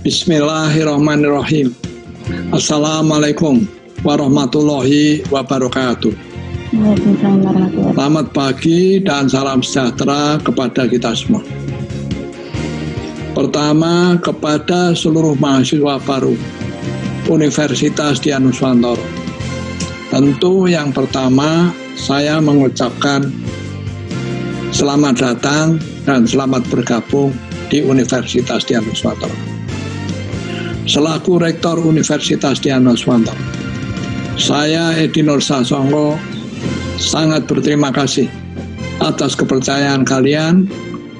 Bismillahirrahmanirrahim. Assalamualaikum warahmatullahi wabarakatuh. Selamat pagi dan salam sejahtera kepada kita semua. Pertama, kepada seluruh mahasiswa baru Universitas Dianuswantoro. Tentu yang pertama saya mengucapkan selamat datang dan selamat bergabung di Universitas Dianuswantoro. Selaku Rektor Universitas Dianuswantoro, saya Edi Nur Sasongko sangat berterima kasih atas kepercayaan kalian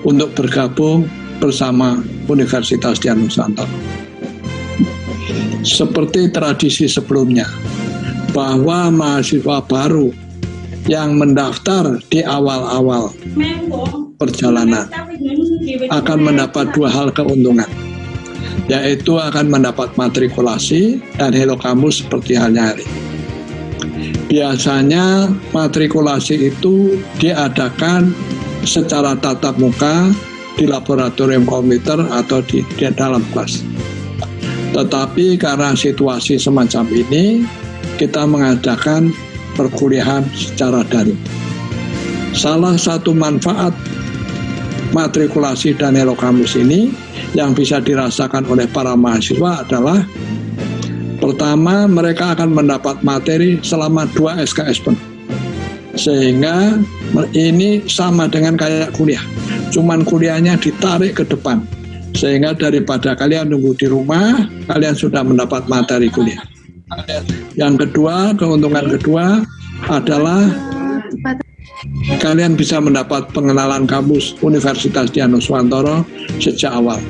untuk bergabung bersama Universitas Dianuswantoro. Seperti tradisi sebelumnya, bahwa mahasiswa baru yang mendaftar di awal-awal perjalanan akan mendapat dua hal keuntungan, yaitu akan mendapat matrikulasi dan Hello Campus seperti halnya hari. Biasanya matrikulasi itu diadakan secara tatap muka di laboratorium komputer atau di dalam kelas. Tetapi karena situasi semacam ini, kita mengadakan perkuliahan secara daring. Salah satu manfaat matrikulasi dan Hello Campus ini yang bisa dirasakan oleh para mahasiswa adalah pertama, mereka akan mendapat materi selama 2 SKS penuh, sehingga ini sama dengan kayak kuliah, cuman kuliahnya ditarik ke depan, sehingga daripada kalian nunggu di rumah, kalian sudah mendapat materi kuliah. Yang kedua, keuntungan kedua adalah kalian bisa mendapat pengenalan kampus Universitas Dianuswantoro sejak awal.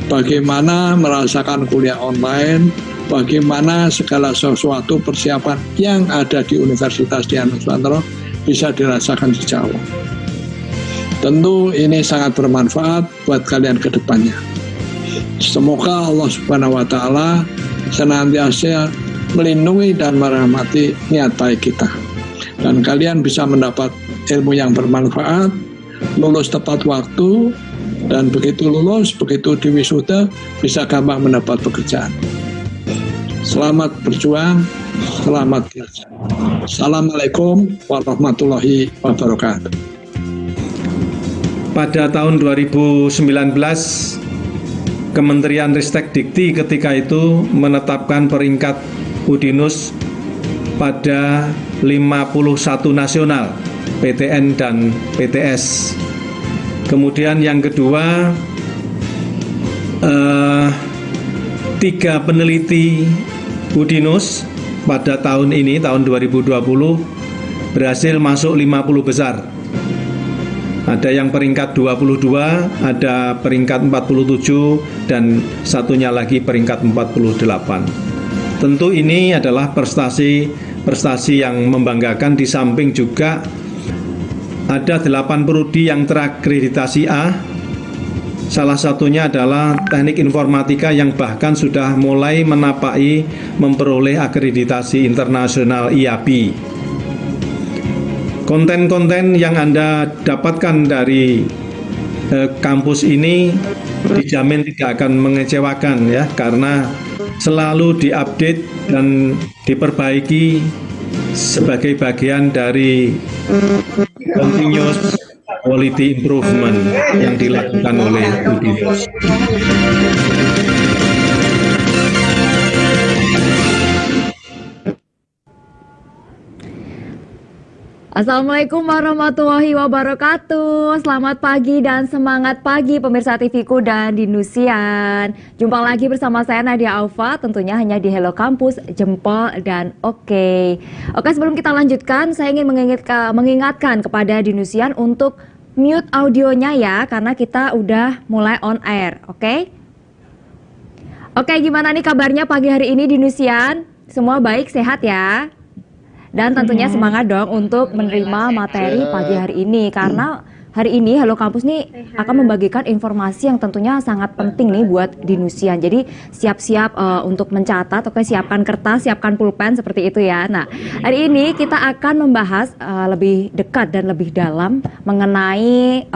Bagaimana merasakan kuliah online, bagaimana segala sesuatu persiapan yang ada di Universitas Dianuswantoro bisa dirasakan sejak awal. Tentu ini sangat bermanfaat buat kalian ke depannya. Semoga Allah Subhanahu wa Ta'ala senantiasa melindungi dan merahmati niat baik kita, dan kalian bisa mendapat ilmu yang bermanfaat, lulus tepat waktu, dan begitu lulus, begitu diwisuda, bisa gampang mendapat pekerjaan. Selamat berjuang, selamat kerja. Assalamualaikum warahmatullahi wabarakatuh. Pada tahun 2019, Kementerian Ristek Dikti ketika itu menetapkan peringkat Udinus pada 51 nasional, PTN dan PTS. Kemudian yang kedua, 3 peneliti Udinus pada tahun ini, tahun 2020, berhasil masuk 50 besar. Ada yang peringkat 22, ada peringkat 47, dan satunya lagi peringkat 48. Tentu ini adalah prestasi yang membanggakan, di samping juga ada 8 prodi yang terakreditasi A. Salah satunya adalah teknik informatika yang bahkan sudah mulai menapaki memperoleh akreditasi internasional IAB. Konten-konten yang Anda dapatkan dari kampus ini dijamin tidak akan mengecewakan ya, karena selalu diupdate dan diperbaiki sebagai bagian dari continuous quality improvement yang dilakukan oleh Udinus. Assalamualaikum warahmatullahi wabarakatuh. Selamat pagi dan semangat pagi pemirsa TVku dan Dinusian. Jumpa lagi bersama saya Nadia Aufa, tentunya hanya di Hello Campus, Jempol dan Oke. Sebelum kita lanjutkan, saya ingin mengingatkan kepada Dinusian untuk mute audionya ya, karena kita udah mulai on air. Oke, gimana nih kabarnya pagi hari ini Dinusian? Semua baik, sehat ya? Dan tentunya semangat dong untuk menerima materi pagi hari ini, karena hari ini Halo Kampus nih akan membagikan informasi yang tentunya sangat penting nih buat Dinusian. Jadi siap-siap untuk mencatat, oke, siapkan kertas, siapkan pulpen seperti itu ya. Nah, hari ini kita akan membahas lebih dekat dan lebih dalam mengenai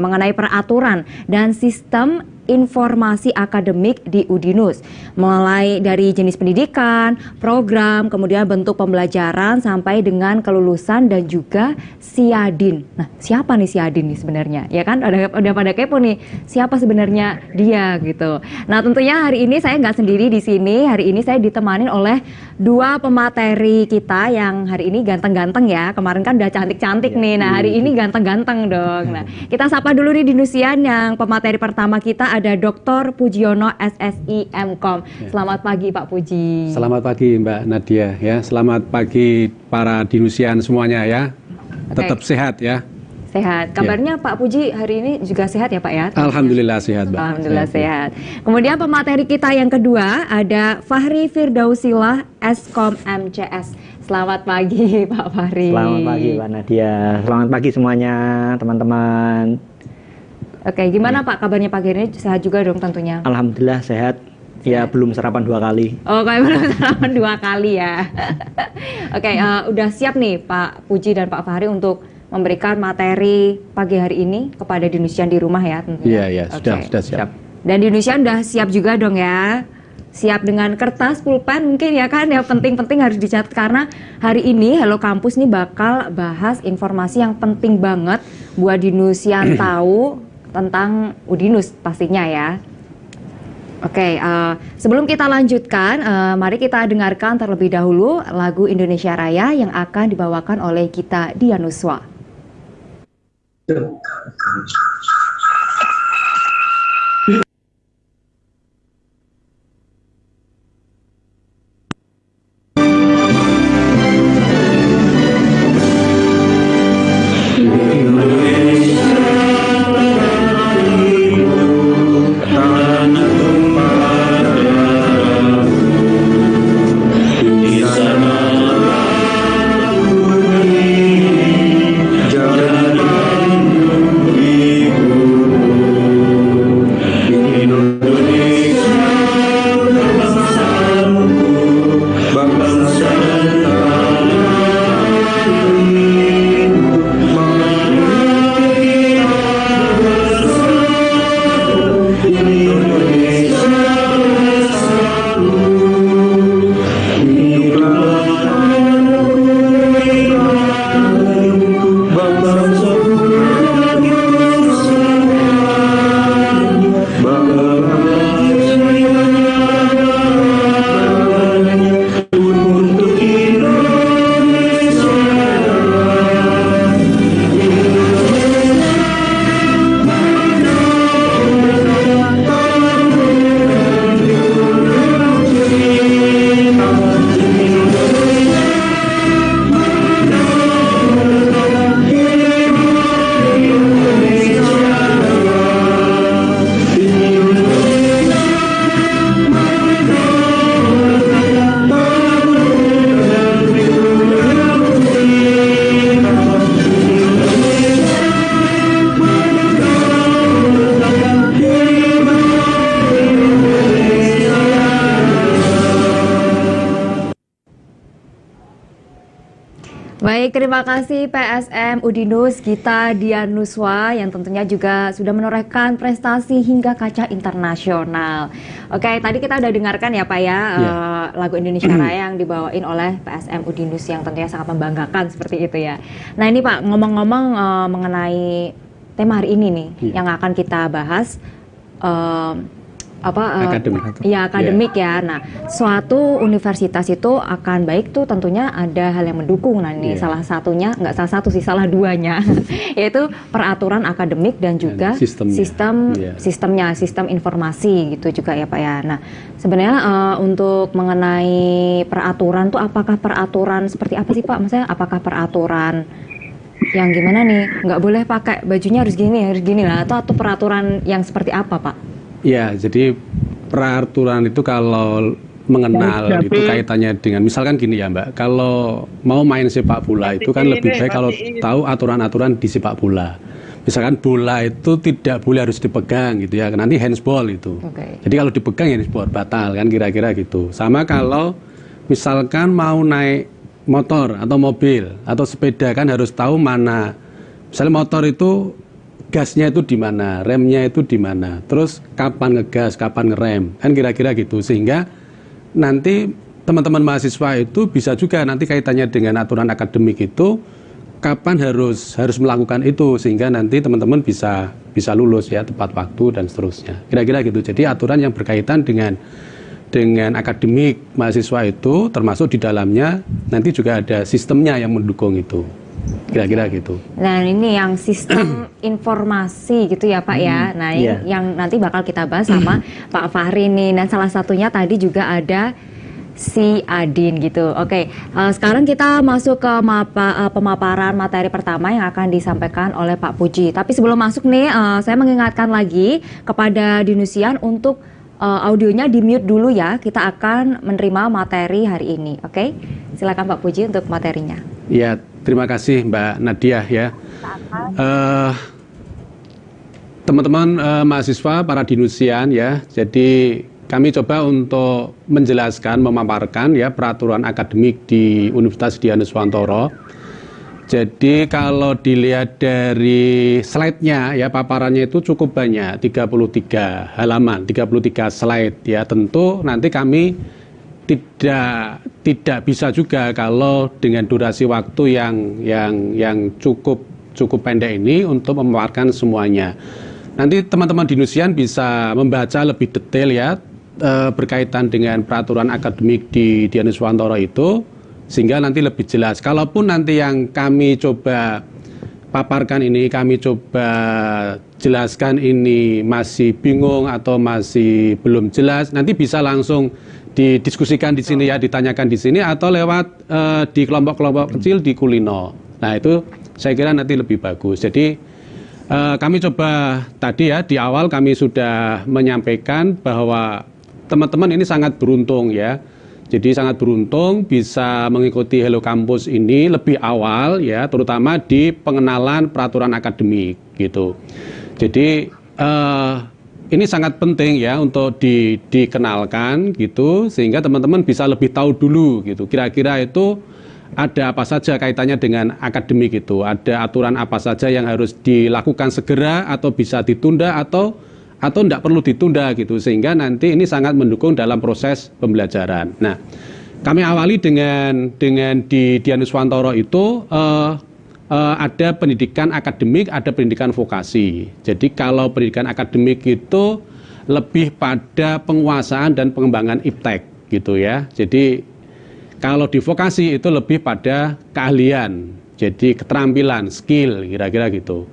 mengenai peraturan dan sistem informasi akademik di Udinus, mulai dari jenis pendidikan, program, kemudian bentuk pembelajaran sampai dengan kelulusan dan juga Siadin. Nah, siapa nih Siadin nih sebenarnya? Ya kan, udah pada kepo nih, siapa sebenarnya dia gitu. Nah, tentunya hari ini saya nggak sendiri di sini. Hari ini saya ditemani oleh dua pemateri kita yang hari ini ganteng-ganteng ya. Kemarin kan udah cantik-cantik nih. Nah, hari ini ganteng-ganteng dong. Nah, kita sapa dulu nih Dinusian. Yang pemateri pertama kita ada Dr. Pujiono SSI MKom. Selamat pagi Pak Puji. Selamat pagi Mbak Nadia ya. Selamat pagi para Dinusian semuanya ya. Tetap sehat ya. Sehat. Kabarnya Pak Puji hari ini juga sehat ya Pak ya? Alhamdulillah sehat Mbak. Alhamdulillah sehat. Kemudian pemateri kita yang kedua ada Fahri Firdausilah Eskom MCS. Selamat pagi Pak Fahri. Selamat pagi Mbak Nadia. Selamat pagi semuanya teman-teman. Oke, gimana Pak kabarnya pagi ini? Sehat juga dong tentunya? Alhamdulillah sehat. Ya belum sarapan 2 kali. Oh, kayak belum sarapan 2 kali ya. Oke, udah siap nih Pak Puji dan Pak Fahri untuk memberikan materi pagi hari ini kepada Dinusian di rumah ya tentunya. Iya, sudah siap. Dan Dinusian udah siap juga dong ya. Siap dengan kertas, pulpen mungkin ya kan, yang penting-penting harus dicatat karena hari ini Halo Kampus nih bakal bahas informasi yang penting banget buat Dinusian tahu tentang Udinus pastinya ya. Oke, sebelum kita lanjutkan, mari kita dengarkan terlebih dahulu lagu Indonesia Raya yang akan dibawakan oleh Gita Dianuswa. Baik, terima kasih PSM Udinus Gita Dianuswa yang tentunya juga sudah menorehkan prestasi hingga kaca internasional. Oke, tadi kita udah dengarkan ya Pak ya, lagu Indonesia Raya yang dibawain oleh PSM Udinus yang tentunya sangat membanggakan seperti itu ya. Nah ini Pak, ngomong-ngomong mengenai tema hari ini nih yang akan kita bahas, akademik ya. Nah, suatu universitas itu akan baik tuh tentunya ada hal yang mendukung. Nah, ini salah satunya, nggak salah satu sih, salah duanya, yaitu peraturan akademik dan juga sistem informasi gitu juga ya Pak ya. Nah, sebenarnya untuk mengenai peraturan tuh apakah peraturan seperti apa sih Pak? Maksudnya apakah peraturan yang gimana nih? Nggak boleh pakai bajunya harus gini lah, atau peraturan yang seperti apa Pak? Ya, jadi peraturan itu kalau mengenal itu kaitannya dengan misalkan gini ya Mbak, kalau mau main sepak bola itu kan lebih baik kalau tahu aturan-aturan di sepak bola. Misalkan bola itu tidak boleh harus dipegang gitu ya, nanti handsball itu. Jadi kalau dipegang handsball batal kan kira-kira gitu. Sama kalau misalkan mau naik motor atau mobil atau sepeda kan harus tahu mana. Misalnya motor itu gasnya itu di mana, remnya itu di mana, terus kapan ngegas, kapan ngerem, kan kira-kira gitu. Sehingga nanti teman-teman mahasiswa itu bisa juga nanti kaitannya dengan aturan akademik itu kapan harus melakukan itu sehingga nanti teman-teman bisa lulus ya tepat waktu dan seterusnya. Kira-kira gitu. Jadi aturan yang berkaitan dengan akademik mahasiswa itu termasuk di dalamnya nanti juga ada sistemnya yang mendukung itu. Kira-kira gitu. Nah ini yang sistem informasi gitu ya Pak ya. Nah ini yang nanti bakal kita bahas sama Pak Fahri nih. Dan salah satunya tadi juga ada si Adin gitu. Oke, sekarang kita masuk ke pemaparan materi pertama yang akan disampaikan oleh Pak Puji. Tapi sebelum masuk nih, saya mengingatkan lagi kepada Dinusian untuk audionya di mute dulu ya. Kita akan menerima materi hari ini. Oke, silakan Pak Puji untuk materinya. Ya, terima kasih Mbak Nadia ya. Teman-teman mahasiswa, para Dinusian ya. Jadi kami coba untuk menjelaskan, memaparkan ya peraturan akademik di Universitas Dianuswantoro. Jadi kalau dilihat dari slide-nya ya paparannya itu cukup banyak, 33 halaman, 33 slide ya. Tentu nanti kami tidak bisa juga kalau dengan durasi waktu yang cukup pendek ini untuk memaparkan semuanya. Nanti teman-teman Dinusian bisa membaca lebih detail ya berkaitan dengan peraturan akademik di Dianuswantoro itu sehingga nanti lebih jelas. Kalaupun nanti yang kami coba paparkan ini, kami coba jelaskan ini masih bingung atau masih belum jelas, nanti bisa langsung didiskusikan di sini ya, ditanyakan di sini atau lewat di kelompok-kelompok kecil di Kulino. Nah itu saya kira nanti lebih bagus. Jadi kami coba tadi ya di awal kami sudah menyampaikan bahwa teman-teman ini sangat beruntung ya. Jadi sangat beruntung bisa mengikuti Hello Campus ini lebih awal ya, terutama di pengenalan peraturan akademik gitu. Jadi ini sangat penting ya untuk dikenalkan gitu sehingga teman-teman bisa lebih tahu dulu gitu. Kira-kira itu ada apa saja kaitannya dengan akademik itu, ada aturan apa saja yang harus dilakukan segera atau bisa ditunda atau tidak perlu ditunda gitu sehingga nanti ini sangat mendukung dalam proses pembelajaran. Nah, kami awali dengan di Dianuswantoro itu ada pendidikan akademik, ada pendidikan vokasi. Jadi kalau pendidikan akademik itu lebih pada penguasaan dan pengembangan iptek gitu ya. Jadi kalau di vokasi itu lebih pada keahlian, jadi keterampilan, skill kira-kira gitu.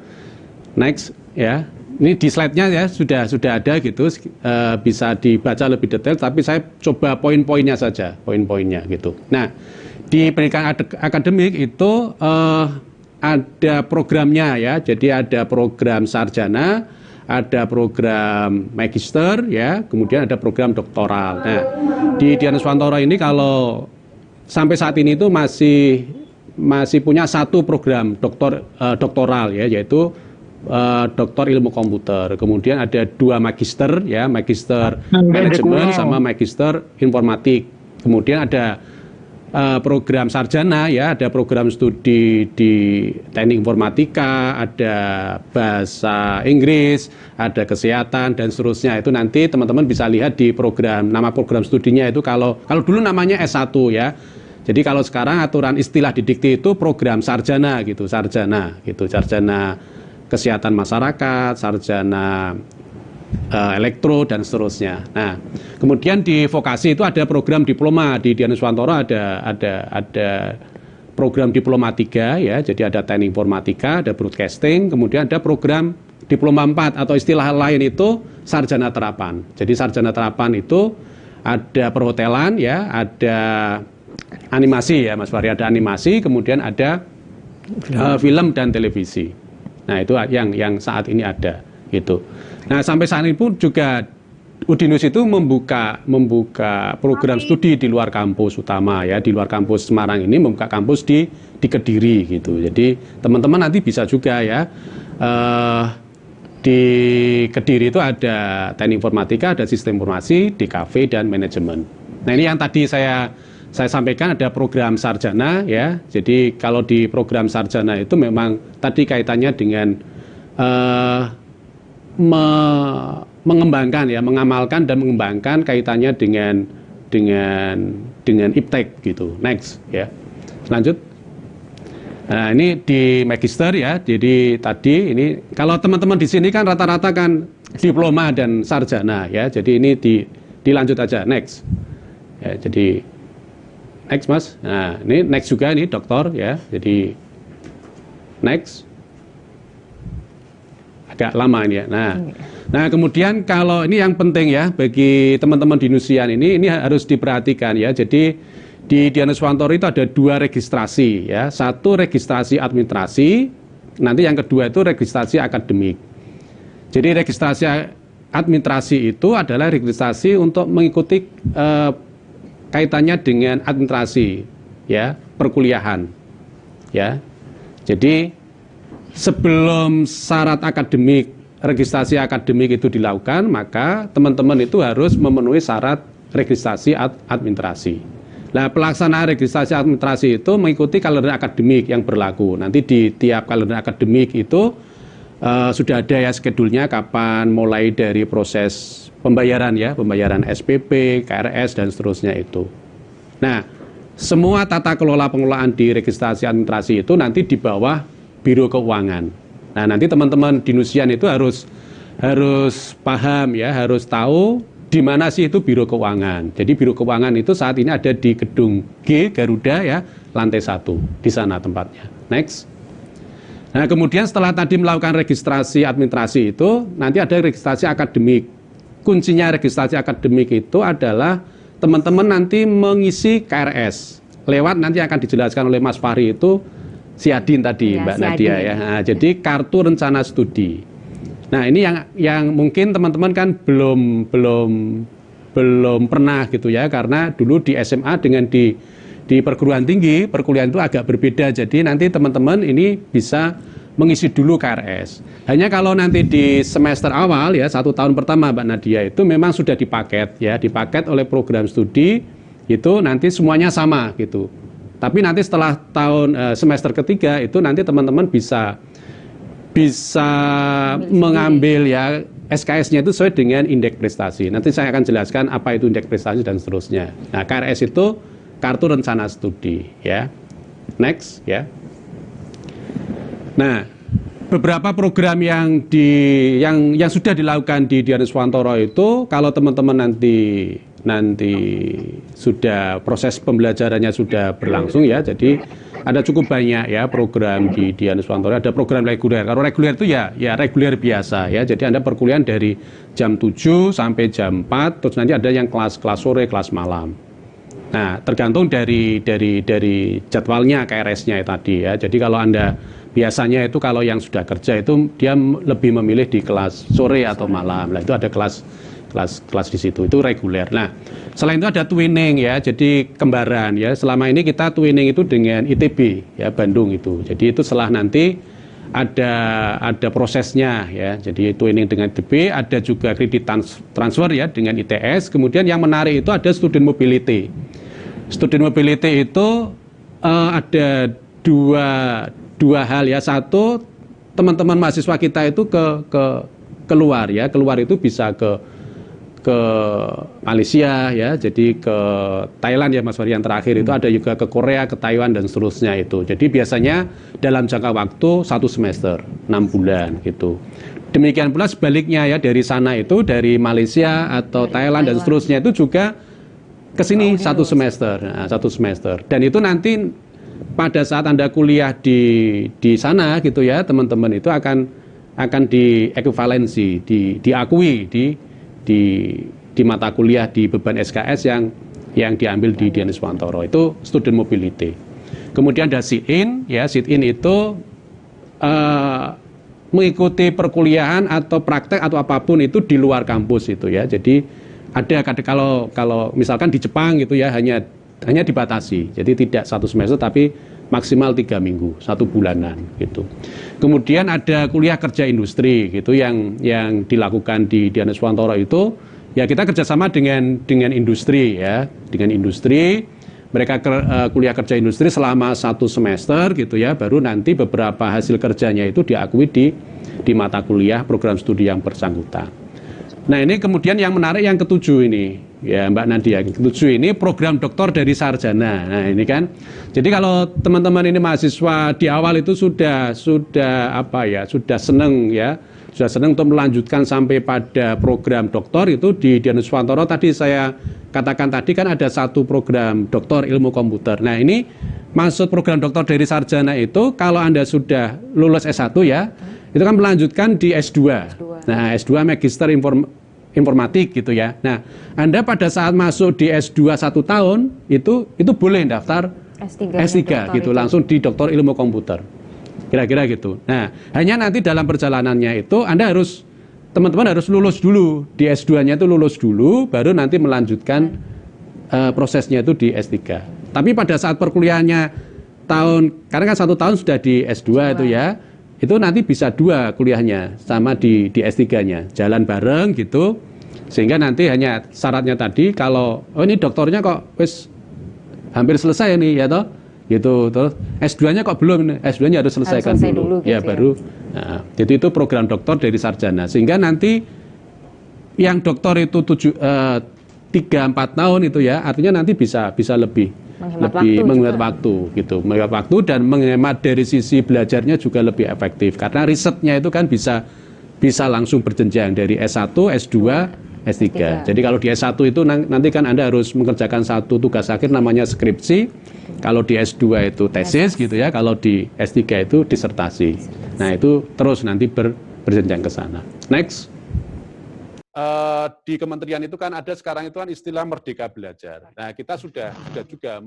Next ya. Ini di slide-nya ya sudah ada gitu, bisa dibaca lebih detail, tapi saya coba poin-poinnya saja, poin-poinnya gitu. Nah, di pendidikan akademik itu ada programnya ya, jadi ada program sarjana, ada program magister ya, kemudian ada program doktoral. Nah, di Dianuswantoro ini kalau sampai saat ini itu masih punya satu program doktoral ya, yaitu doktor ilmu komputer. Kemudian ada 2 magister ya, magister manajemen sama magister informatik. Kemudian ada program sarjana ya, ada program studi di teknik informatika, ada bahasa Inggris, ada kesehatan dan seterusnya. Itu nanti teman-teman bisa lihat di program, nama program studinya itu kalau dulu namanya S1 ya. Jadi kalau sekarang aturan istilah di Dikti itu program sarjana gitu, sarjana kesehatan masyarakat, sarjana elektro dan seterusnya. Nah, kemudian di vokasi itu ada program diploma di Dianuswantoro ada program diploma 3 ya. Jadi ada teknik informatika, ada broadcasting, kemudian ada program diploma 4 atau istilah lain itu sarjana terapan. Jadi sarjana terapan itu ada perhotelan ya, ada animasi ya Mas Fahri, ada animasi, kemudian ada film dan televisi. Nah itu yang saat ini ada gitu. Nah sampai saat ini pun juga Udinus itu membuka program studi di luar kampus utama ya, di luar kampus Semarang ini membuka kampus di Kediri gitu. Jadi teman-teman nanti bisa juga ya di Kediri itu ada teknik informatika, ada sistem informasi, DKV dan manajemen. Nah ini yang tadi saya sampaikan ada program sarjana ya. Jadi kalau di program sarjana itu memang tadi kaitannya dengan mengembangkan ya, mengamalkan dan mengembangkan kaitannya dengan iptek gitu. Next ya. Lanjut. Nah, ini di magister ya. Jadi tadi ini kalau teman-teman di sini kan rata-rata kan diploma dan sarjana ya. Jadi ini dilanjut aja. Next. Ya, jadi next Mas. Nah, ini next juga ini doktor ya. Jadi next. Agak lama ini ya. Nah, kemudian kalau ini yang penting ya bagi teman-teman di Nusian ini harus diperhatikan ya. Jadi di Dianus Wantoro itu ada 2 registrasi ya. 1 registrasi administrasi, nanti yang kedua itu registrasi akademik. Jadi registrasi administrasi itu adalah registrasi untuk mengikuti kaitannya dengan administrasi ya, perkuliahan. Ya. Jadi sebelum syarat akademik, registrasi akademik itu dilakukan, maka teman-teman itu harus memenuhi syarat registrasi administrasi. Nah, pelaksanaan registrasi administrasi itu mengikuti kalender akademik yang berlaku. Nanti di tiap kalender akademik itu sudah ada ya skedulnya kapan mulai dari proses pembayaran ya, pembayaran SPP, KRS dan seterusnya itu. Nah, semua tata kelola pengelolaan di registrasi administrasi itu nanti di bawah Biro Keuangan. Nah, nanti teman-teman di Nusian itu harus paham ya, harus tahu di mana sih itu Biro Keuangan. Jadi Biro Keuangan itu saat ini ada di gedung G Garuda ya, lantai 1. Di sana tempatnya. Next. Nah, kemudian setelah tadi melakukan registrasi administrasi itu, nanti ada registrasi akademik. Kuncinya registrasi akademik itu adalah teman-teman nanti mengisi KRS. Lewat nanti akan dijelaskan oleh Mas Fahri itu Siadin tadi, ya, Mbak Nadia ya. Nah, jadi kartu rencana studi. Nah, ini yang mungkin teman-teman kan belum pernah gitu ya, karena dulu di SMA dengan di perguruan tinggi, perkuliahan itu agak berbeda. Jadi nanti teman-teman ini bisa mengisi dulu KRS. Hanya kalau nanti di semester awal ya, 1 tahun pertama Mbak Nadia itu memang sudah dipaket ya, dipaket oleh program studi itu nanti semuanya sama gitu. Tapi nanti setelah semester ketiga itu nanti teman-teman bisa mengambil ya SKS-nya itu sesuai dengan indeks prestasi. Nanti saya akan jelaskan apa itu indeks prestasi dan seterusnya. Nah, KRS itu kartu rencana studi ya. Next ya. Nah, beberapa program yang sudah dilakukan di Dianus Wantoro itu kalau teman-teman nanti sudah proses pembelajarannya sudah berlangsung ya, jadi ada cukup banyak ya program di Dianus Wantoro. Ada program reguler. Kalau reguler itu ya reguler biasa ya. Jadi Anda perkuliahan dari jam 7 sampai jam 4, terus nanti ada yang kelas sore, kelas malam. Nah, tergantung dari jadwalnya KRS-nya tadi ya. Jadi kalau Anda biasanya itu kalau yang sudah kerja itu dia lebih memilih di kelas sore atau malam. Nah, itu ada kelas di situ, itu reguler. Nah, selain itu ada twinning ya, jadi kembaran ya. Selama ini kita twinning itu dengan ITB ya, Bandung itu. Jadi itu setelah nanti ada prosesnya ya. Jadi twinning dengan ITB, ada juga kredit transfer ya dengan ITS. Kemudian yang menarik itu ada student mobility. Student mobility itu ada dua hal ya. Satu, teman-teman mahasiswa kita itu keluar ya. Keluar itu bisa ke Malaysia ya, jadi ke Thailand ya Mas Fahri, yang terakhir itu ada juga ke Korea, ke Taiwan dan seterusnya itu. Jadi biasanya dalam jangka waktu 1 semester, 6 bulan gitu. Demikian pula sebaliknya ya, dari sana itu dari Malaysia atau Thailand dan seterusnya itu juga ke sini 1 semester. Nah, 1 semester. Dan itu nanti pada saat Anda kuliah di sana gitu ya, teman-teman itu akan diekuivalensi, diakui di mata kuliah di beban SKS yang diambil di Dianus Wantoro. Itu student mobility. Kemudian ada sit-in ya, sit-in itu mengikuti perkuliahan atau praktek atau apapun itu di luar kampus itu ya. Jadi ada kalau misalkan di Jepang gitu ya hanya dibatasi. Jadi tidak 1 semester tapi maksimal 3 minggu, 1 bulanan gitu. Kemudian ada kuliah kerja industri gitu yang dilakukan di Dian Iswantoro itu ya kita kerjasama dengan industri ya, dengan industri. Mereka kuliah kerja industri selama 1 semester gitu ya, baru nanti beberapa hasil kerjanya itu diakui di mata kuliah program studi yang bersangkutan. Nah ini kemudian yang menarik yang ketujuh ini, ya Mbak Nadia, yang ketujuh ini program doktor dari sarjana. Nah ini kan, jadi kalau teman-teman ini mahasiswa di awal itu sudah senang ya, sudah senang untuk melanjutkan sampai pada program doktor itu di Dian Iswantoro tadi saya katakan tadi kan ada 1 program doktor ilmu komputer. Nah ini maksud program doktor dari sarjana itu kalau Anda sudah lulus S1 ya, itu kan melanjutkan di S2. Nah S2 Magister Informatik gitu ya. Nah Anda pada saat masuk di S2 1 tahun itu boleh daftar S3 gitu, langsung di doktor ilmu komputer. Kira-kira gitu. Nah hanya nanti dalam perjalanannya itu teman-teman harus lulus dulu, di S2-nya itu lulus dulu, baru nanti melanjutkan prosesnya itu di S3. Tapi pada saat perkuliahannya karena kan 1 tahun sudah di S2 itu ya, itu nanti bisa 2 kuliahnya, sama di S3-nya, jalan bareng gitu, sehingga nanti hanya syaratnya tadi, kalau, ini doktornya kok hampir selesai nih, ya toh, gitu, terus S2-nya kok belum, S2-nya harus selesaikan dulu gitu ya, baru. Nah, jadi itu program doktor dari sarjana, sehingga nanti yang doktor itu 3-4 tahun itu ya, artinya nanti bisa lebih menghemat waktu gitu, menghemat waktu dan menghemat dari sisi belajarnya juga lebih efektif, karena risetnya itu kan bisa langsung berjenjang dari S1, S2, S3. Jadi kalau di S1 itu nanti kan Anda harus mengerjakan 1 tugas akhir namanya skripsi. Kalau di S2 itu tesis gitu ya, kalau di S3 itu disertasi. Nah itu terus nanti berjenjang ke sana. Next. Di kementerian itu kan ada sekarang itu kan istilah Merdeka Belajar. Nah kita sudah juga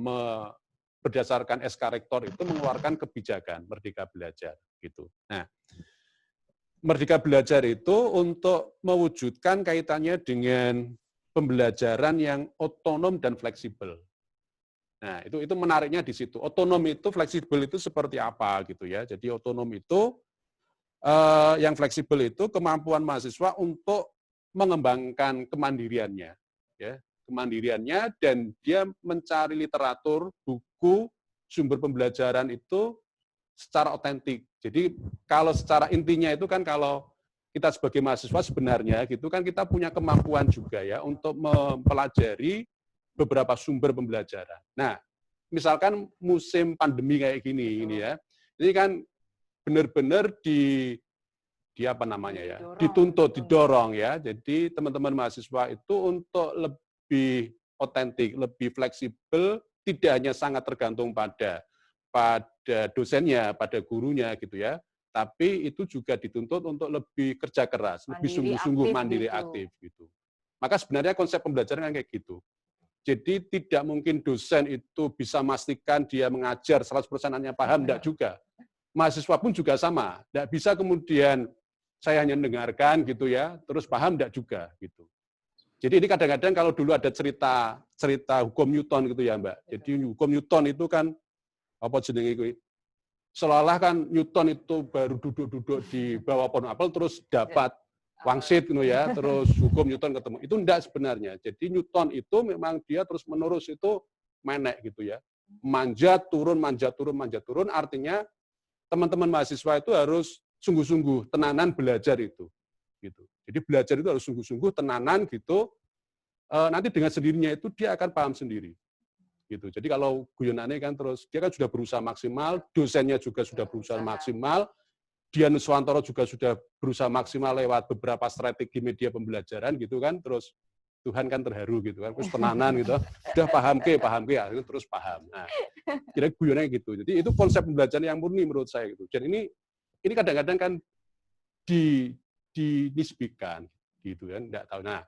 berdasarkan SK Rektor itu mengeluarkan kebijakan Merdeka Belajar gitu. Nah Merdeka Belajar itu untuk mewujudkan kaitannya dengan pembelajaran yang otonom dan fleksibel. Nah, itu menariknya di situ. Otonom itu, fleksibel itu seperti apa gitu ya. Jadi otonom itu yang fleksibel itu kemampuan mahasiswa untuk mengembangkan kemandiriannya, ya, kemandiriannya dan dia mencari literatur, buku, sumber pembelajaran itu secara otentik. Jadi kalau secara intinya itu kan kalau kita sebagai mahasiswa sebenarnya gitu kan kita punya kemampuan juga ya untuk mempelajari beberapa sumber pembelajaran. Nah, misalkan musim pandemi kayak gini ini ya, ini kan benar-benar dituntut, didorong ya. Jadi teman-teman mahasiswa itu untuk lebih otentik, lebih fleksibel, tidak hanya sangat tergantung pada dosennya, pada gurunya gitu ya, tapi itu juga dituntut untuk lebih kerja keras, lebih sungguh-sungguh mandiri aktif gitu. Maka sebenarnya konsep pembelajaran kan kayak gitu. Jadi tidak mungkin dosen itu bisa memastikan dia mengajar 100% hanya paham, enggak juga. Mahasiswa pun juga sama, enggak bisa kemudian saya hanya mendengarkan gitu ya, terus paham enggak juga gitu. Jadi ini kadang-kadang kalau dulu ada cerita hukum Newton gitu ya Mbak. Jadi hukum Newton itu kan apa jenenge kuwi? Seolah-olah kan Newton itu baru duduk-duduk di bawah pohon apel terus dapat wangsit gitu ya, terus hukum Newton ketemu. Itu enggak sebenarnya. Jadi Newton itu memang dia terus-menerus itu menek gitu ya. Manjat turun, artinya teman-teman mahasiswa itu harus sungguh-sungguh, tenanan belajar itu. Gitu. Jadi belajar itu harus sungguh-sungguh, tenanan gitu, nanti dengan sendirinya itu dia akan paham sendiri. Gitu. Jadi kalau guyonannya kan terus, dia kan sudah berusaha maksimal, dosennya juga sudah berusaha maksimal, Dian Iswantoro juga sudah berusaha maksimal lewat beberapa strategi media pembelajaran gitu kan, terus Tuhan kan terharu gitu kan, terus tenanan gitu, sudah paham ke, akhirnya terus paham. Nah, kira guyonannya gitu. Jadi itu konsep pembelajaran yang murni menurut saya gitu. Dan ini kadang-kadang kan dinisbikan gitu kan, enggak tahu. Nah,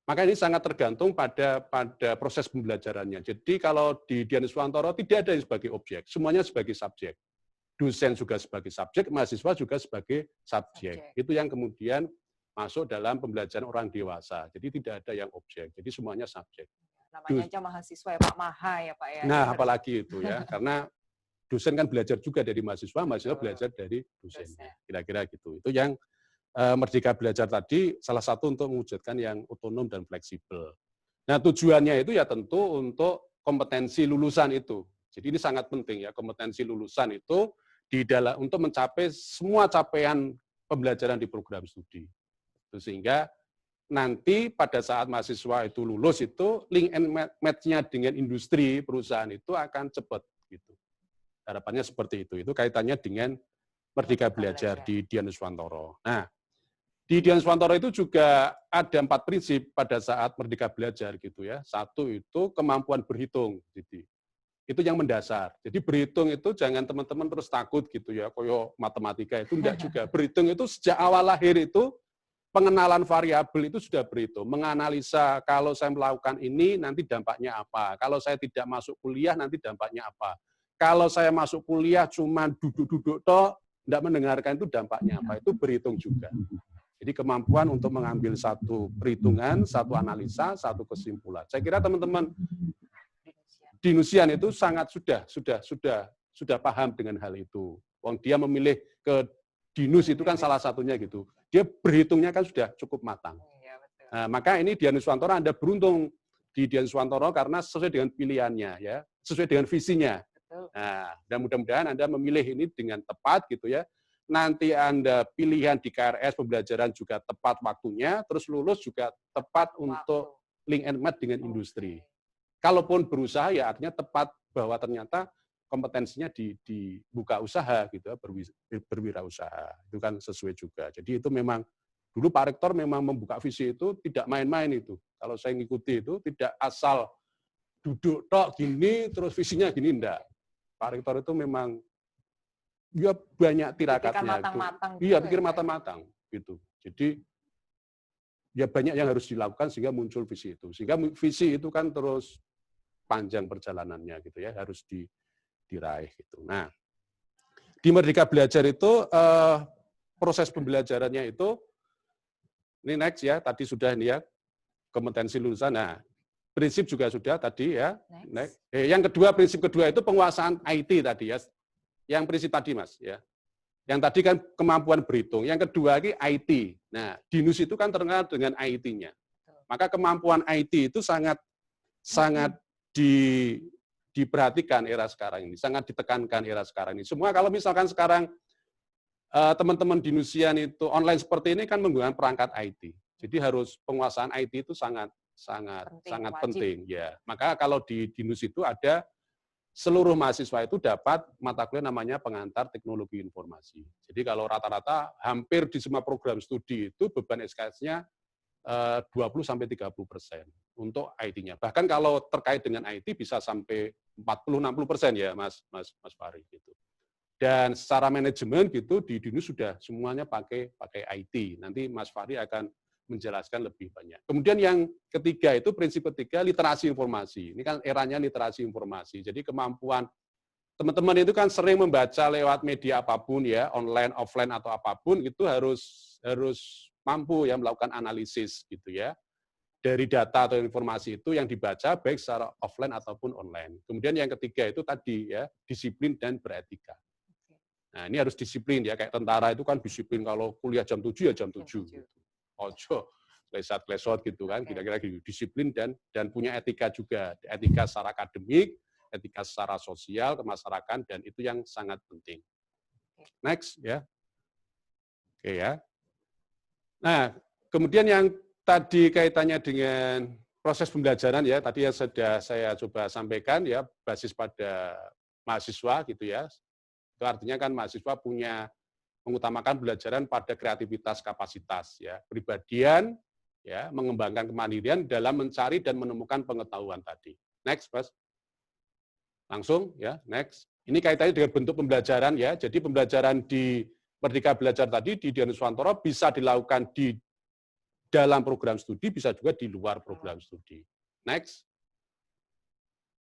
maka ini sangat tergantung pada proses pembelajarannya. Jadi kalau di Dian Iswantoro tidak ada yang sebagai objek, semuanya sebagai subjek. dosen juga sebagai subjek, mahasiswa juga sebagai subjek. Itu yang kemudian masuk dalam pembelajaran orang dewasa. Jadi tidak ada yang objek. Jadi semuanya subjek. Namanya aja mahasiswa ya Pak, Maha ya Pak ya. Nah, apalagi itu ya, karena dosen kan belajar juga dari mahasiswa, mahasiswa belajar dari dosen. Kira-kira gitu. Itu yang Merdeka Belajar tadi salah satu untuk mewujudkan yang otonom dan fleksibel. Nah, tujuannya itu ya tentu untuk kompetensi lulusan itu. Jadi ini sangat penting ya, kompetensi lulusan itu untuk mencapai semua capaian pembelajaran di program studi. Sehingga nanti pada saat mahasiswa itu lulus itu link and match-nya dengan industri perusahaan itu akan cepat gitu. Harapannya seperti itu. Itu kaitannya dengan Merdeka Belajar di Dian Nuswantoro. Nah, di Dian Nuswantoro itu juga ada 4 prinsip pada saat Merdeka Belajar gitu ya. 1 itu kemampuan berhitung. Jadi itu yang mendasar. Jadi berhitung itu jangan teman-teman terus takut gitu ya, koyo matematika itu enggak juga. Berhitung itu sejak awal lahir itu pengenalan variabel itu sudah berhitung. Menganalisa kalau saya melakukan ini nanti dampaknya apa. Kalau saya tidak masuk kuliah nanti dampaknya apa. Kalau saya masuk kuliah cuma duduk-duduk toh, enggak mendengarkan itu dampaknya apa. Itu berhitung juga. Jadi kemampuan untuk mengambil satu perhitungan, satu analisa, satu kesimpulan. Saya kira teman-teman di Nusian itu sangat sudah paham dengan hal itu. Wong dia memilih ke Dinus itu kan salah satunya gitu. Dia berhitungnya kan sudah cukup matang. Nah, maka ini Dian Nuswantoro Anda beruntung di Dian Nuswantoro karena sesuai dengan pilihannya ya, sesuai dengan visinya. Nah, dan mudah-mudahan Anda memilih ini dengan tepat gitu ya. Nanti Anda pilihan di KRS pembelajaran juga tepat waktunya, terus lulus juga tepat untuk link and match dengan industri. Kalaupun berusaha ya artinya tepat bahwa ternyata kompetensinya di buka usaha gitu, berwirausaha. Itu kan sesuai juga. Jadi itu memang dulu Pak Rektor memang membuka visi itu tidak main-main itu. Kalau saya ngikuti itu tidak asal duduk tok gini terus visinya gini enggak. Pak Rektor itu memang ya banyak tirakatnya. Iya, pikir matang-matang gitu. Jadi ya banyak yang harus dilakukan sehingga muncul visi itu. Sehingga visi itu kan terus panjang perjalanannya gitu ya, harus diraih gitu. Nah, di Merdeka Belajar itu proses pembelajarannya itu ini next ya, tadi sudah ini ya kompetensi lulusan. Nah, prinsip juga sudah tadi ya. Next. Yang kedua, prinsip kedua itu penguasaan IT tadi ya. Yang prinsip tadi Mas ya. Yang tadi kan kemampuan berhitung. Yang kedua lagi IT. Nah, Dinus itu kan terkenal dengan IT-nya. Maka kemampuan IT itu sangat diperhatikan era sekarang ini, sangat ditekankan era sekarang ini. Semua kalau misalkan sekarang teman-teman Dinusian itu online seperti ini kan menggunakan perangkat IT. Jadi harus penguasaan IT itu sangat penting ya. Maka kalau di Dinus itu ada seluruh mahasiswa itu dapat mata kuliah namanya pengantar teknologi informasi. Jadi kalau rata-rata hampir di semua program studi itu beban SKS-nya 20-30% untuk IT-nya. Bahkan kalau terkait dengan IT bisa sampai 40-60% ya Mas Fahri gitu. Dan secara manajemen gitu di Dinus sudah semuanya pakai IT. Nanti Mas Fahri akan menjelaskan lebih banyak. Kemudian yang ketiga itu prinsip ketiga literasi informasi. Ini kan eranya literasi informasi. Jadi kemampuan teman-teman itu kan sering membaca lewat media apapun ya, online, offline atau apapun itu harus mampu ya melakukan analisis gitu ya. Dari data atau informasi itu yang dibaca baik secara offline ataupun online. Kemudian yang ketiga itu tadi ya, disiplin dan beretika. Nah, ini harus disiplin ya, kayak tentara itu kan disiplin kalau kuliah jam 7 ya jam 7 gitu. Ojo klesat-klesot gitu kan, kira-kira gitu. Disiplin dan punya etika juga, etika secara akademik, etika secara sosial, kemasyarakatan, dan itu yang sangat penting. Next ya. Oke ya. Nah, kemudian yang tadi kaitannya dengan proses pembelajaran ya, tadi yang sudah saya coba sampaikan ya, basis pada mahasiswa gitu ya. Itu artinya kan mahasiswa mengutamakan pembelajaran pada kreativitas kapasitas ya, pribadian ya, mengembangkan kemandirian dalam mencari dan menemukan pengetahuan tadi. Next, Mas. Langsung ya, next. Ini kaitannya dengan bentuk pembelajaran ya. Jadi pembelajaran di Merdeka Belajar tadi di Dian Nuswantoro bisa dilakukan di dalam program studi, bisa juga di luar program studi. Next.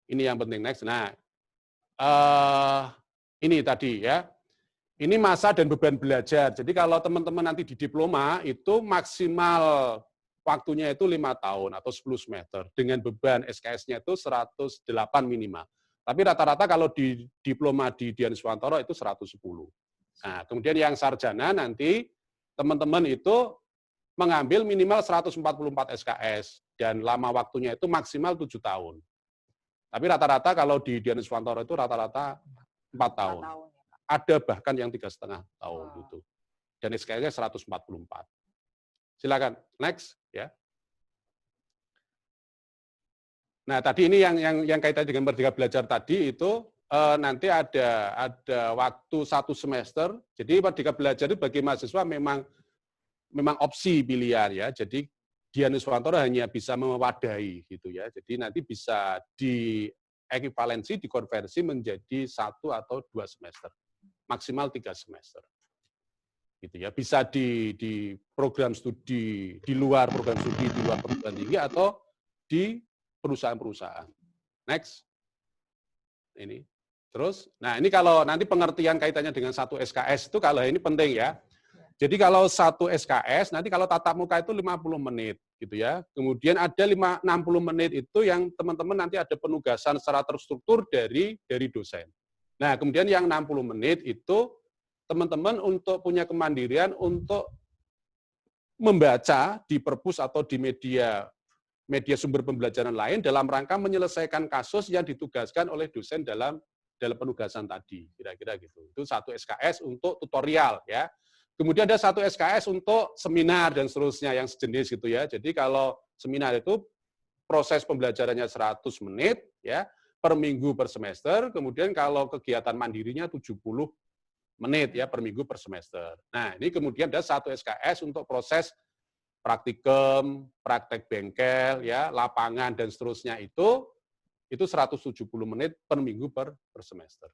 Ini yang penting, next. Nah, ini tadi ya, Ini masa dan beban belajar. Jadi kalau teman-teman nanti di diploma itu maksimal waktunya itu 5 tahun atau 10 semester dengan beban SKS-nya itu 108 minimal. Tapi rata-rata kalau di diploma di Dian Swantoro itu 110. Nah, kemudian yang sarjana nanti teman-teman itu mengambil minimal 144 SKS dan lama waktunya itu maksimal 7 tahun. Tapi rata-rata kalau di Dian Swantoro itu rata-rata 4 tahun. Ada bahkan yang 3,5 tahun gitu. Dan SKS-nya 144. Silakan, next ya. Nah, tadi ini yang kaitan dengan Merdeka Belajar tadi itu nanti ada waktu 1 semester. Jadi Merdeka Belajar itu bagi mahasiswa memang opsi pilihan ya. Jadi Dian Swantoro hanya bisa mewadahi gitu ya. Jadi nanti bisa diekuivalensi, dikonversi menjadi 1 atau 2 semester. Maksimal 3 semester. Gitu ya. Bisa di program studi di luar program studi di luar perguruan tinggi atau di perusahaan-perusahaan. Next. Ini. Terus, nah ini kalau nanti pengertian kaitannya dengan 1 SKS itu kalau ini penting ya. Jadi kalau 1 SKS, nanti kalau tatap muka itu 50 menit gitu ya. Kemudian ada 60 menit itu yang teman-teman nanti ada penugasan secara terstruktur dari dosen. Nah, kemudian yang 60 menit itu teman-teman untuk punya kemandirian untuk membaca di perpus atau di media sumber pembelajaran lain dalam rangka menyelesaikan kasus yang ditugaskan oleh dosen dalam penugasan tadi. Kira-kira gitu. Itu 1 SKS untuk tutorial ya. Kemudian ada 1 SKS untuk seminar dan seterusnya yang sejenis gitu ya. Jadi kalau seminar itu proses pembelajarannya 100 menit ya. Per minggu per semester, kemudian kalau kegiatan mandirinya 70 menit ya per minggu per semester. Nah, ini kemudian ada 1 SKS untuk proses praktikum, praktek bengkel ya, lapangan dan seterusnya itu 170 menit per minggu per semester.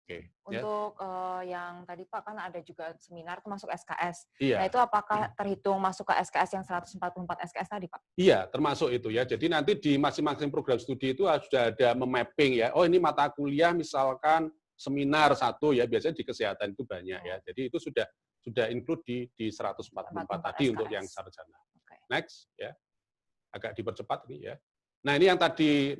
Oke. Untuk yang tadi Pak kan ada juga seminar termasuk SKS. Iya. Nah itu apakah terhitung masuk ke SKS yang 144 SKS tadi Pak? Iya, termasuk itu ya. Jadi nanti di masing-masing program studi itu sudah ada memapping ya. Oh ini mata kuliah misalkan seminar 1 ya, biasanya di kesehatan itu banyak ya. Jadi itu sudah include di 144 tadi SKS. Untuk yang sarjana. Okay. Next ya. Agak dipercepat ini ya. Nah ini yang tadi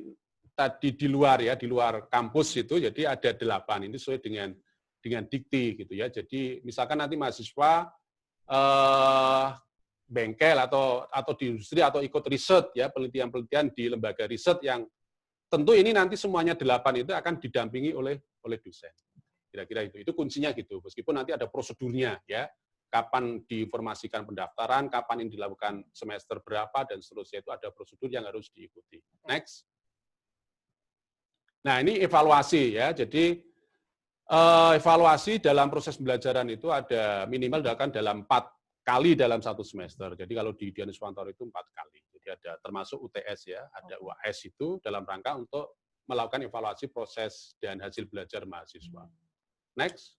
di luar ya, di luar kampus itu, jadi ada 8. Ini sesuai dengan dikti gitu ya. Jadi misalkan nanti mahasiswa bengkel atau di industri atau ikut riset ya, penelitian-penelitian di lembaga riset yang tentu ini nanti semuanya 8 itu akan didampingi oleh dosen. Kira-kira itu kuncinya gitu. Meskipun nanti ada prosedurnya ya. Kapan diinformasikan pendaftaran, kapan ini dilakukan semester berapa dan seterusnya, itu ada prosedur yang harus diikuti. Next. Nah, ini evaluasi ya. Jadi evaluasi dalam proses pembelajaran itu ada minimal dilakukan dalam 4 kali dalam 1 semester. Jadi kalau di Dian Swantoro itu 4 kali. Jadi ada termasuk UTS ya, ada UAS itu dalam rangka untuk melakukan evaluasi proses dan hasil belajar mahasiswa. Next.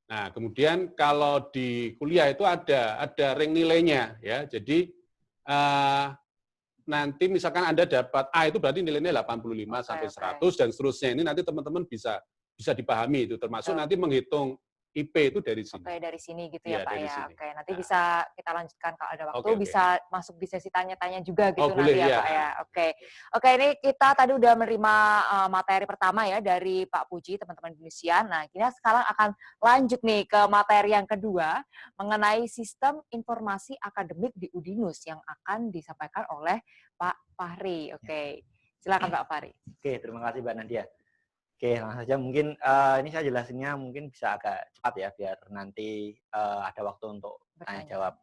Nah, kemudian kalau di kuliah itu ada rank nilainya ya. Jadi nanti misalkan Anda dapat A itu berarti nilainya 85 sampai 100 dan seterusnya. Ini nanti teman-teman bisa dipahami itu, termasuk nanti menghitung IP itu dari sini. Oke, dari sini gitu ya Pak ya. Sini. Oke, nanti bisa kita lanjutkan kalau ada waktu, bisa masuk di sesi tanya-tanya juga gitu nanti boleh, ya Pak ya. Oke, ini kita tadi udah menerima materi pertama ya dari Pak Puji, teman-teman Indonesian. Nah, kita sekarang akan lanjut nih ke materi yang kedua mengenai sistem informasi akademik di Udinus yang akan disampaikan oleh Pak Fahri. Oke, silakan Pak Fahri. Oke, terima kasih Mbak Nadia. Oke, langsung saja mungkin ini saya jelasinnya mungkin bisa agak cepat ya biar nanti ada waktu untuk tanya jawab.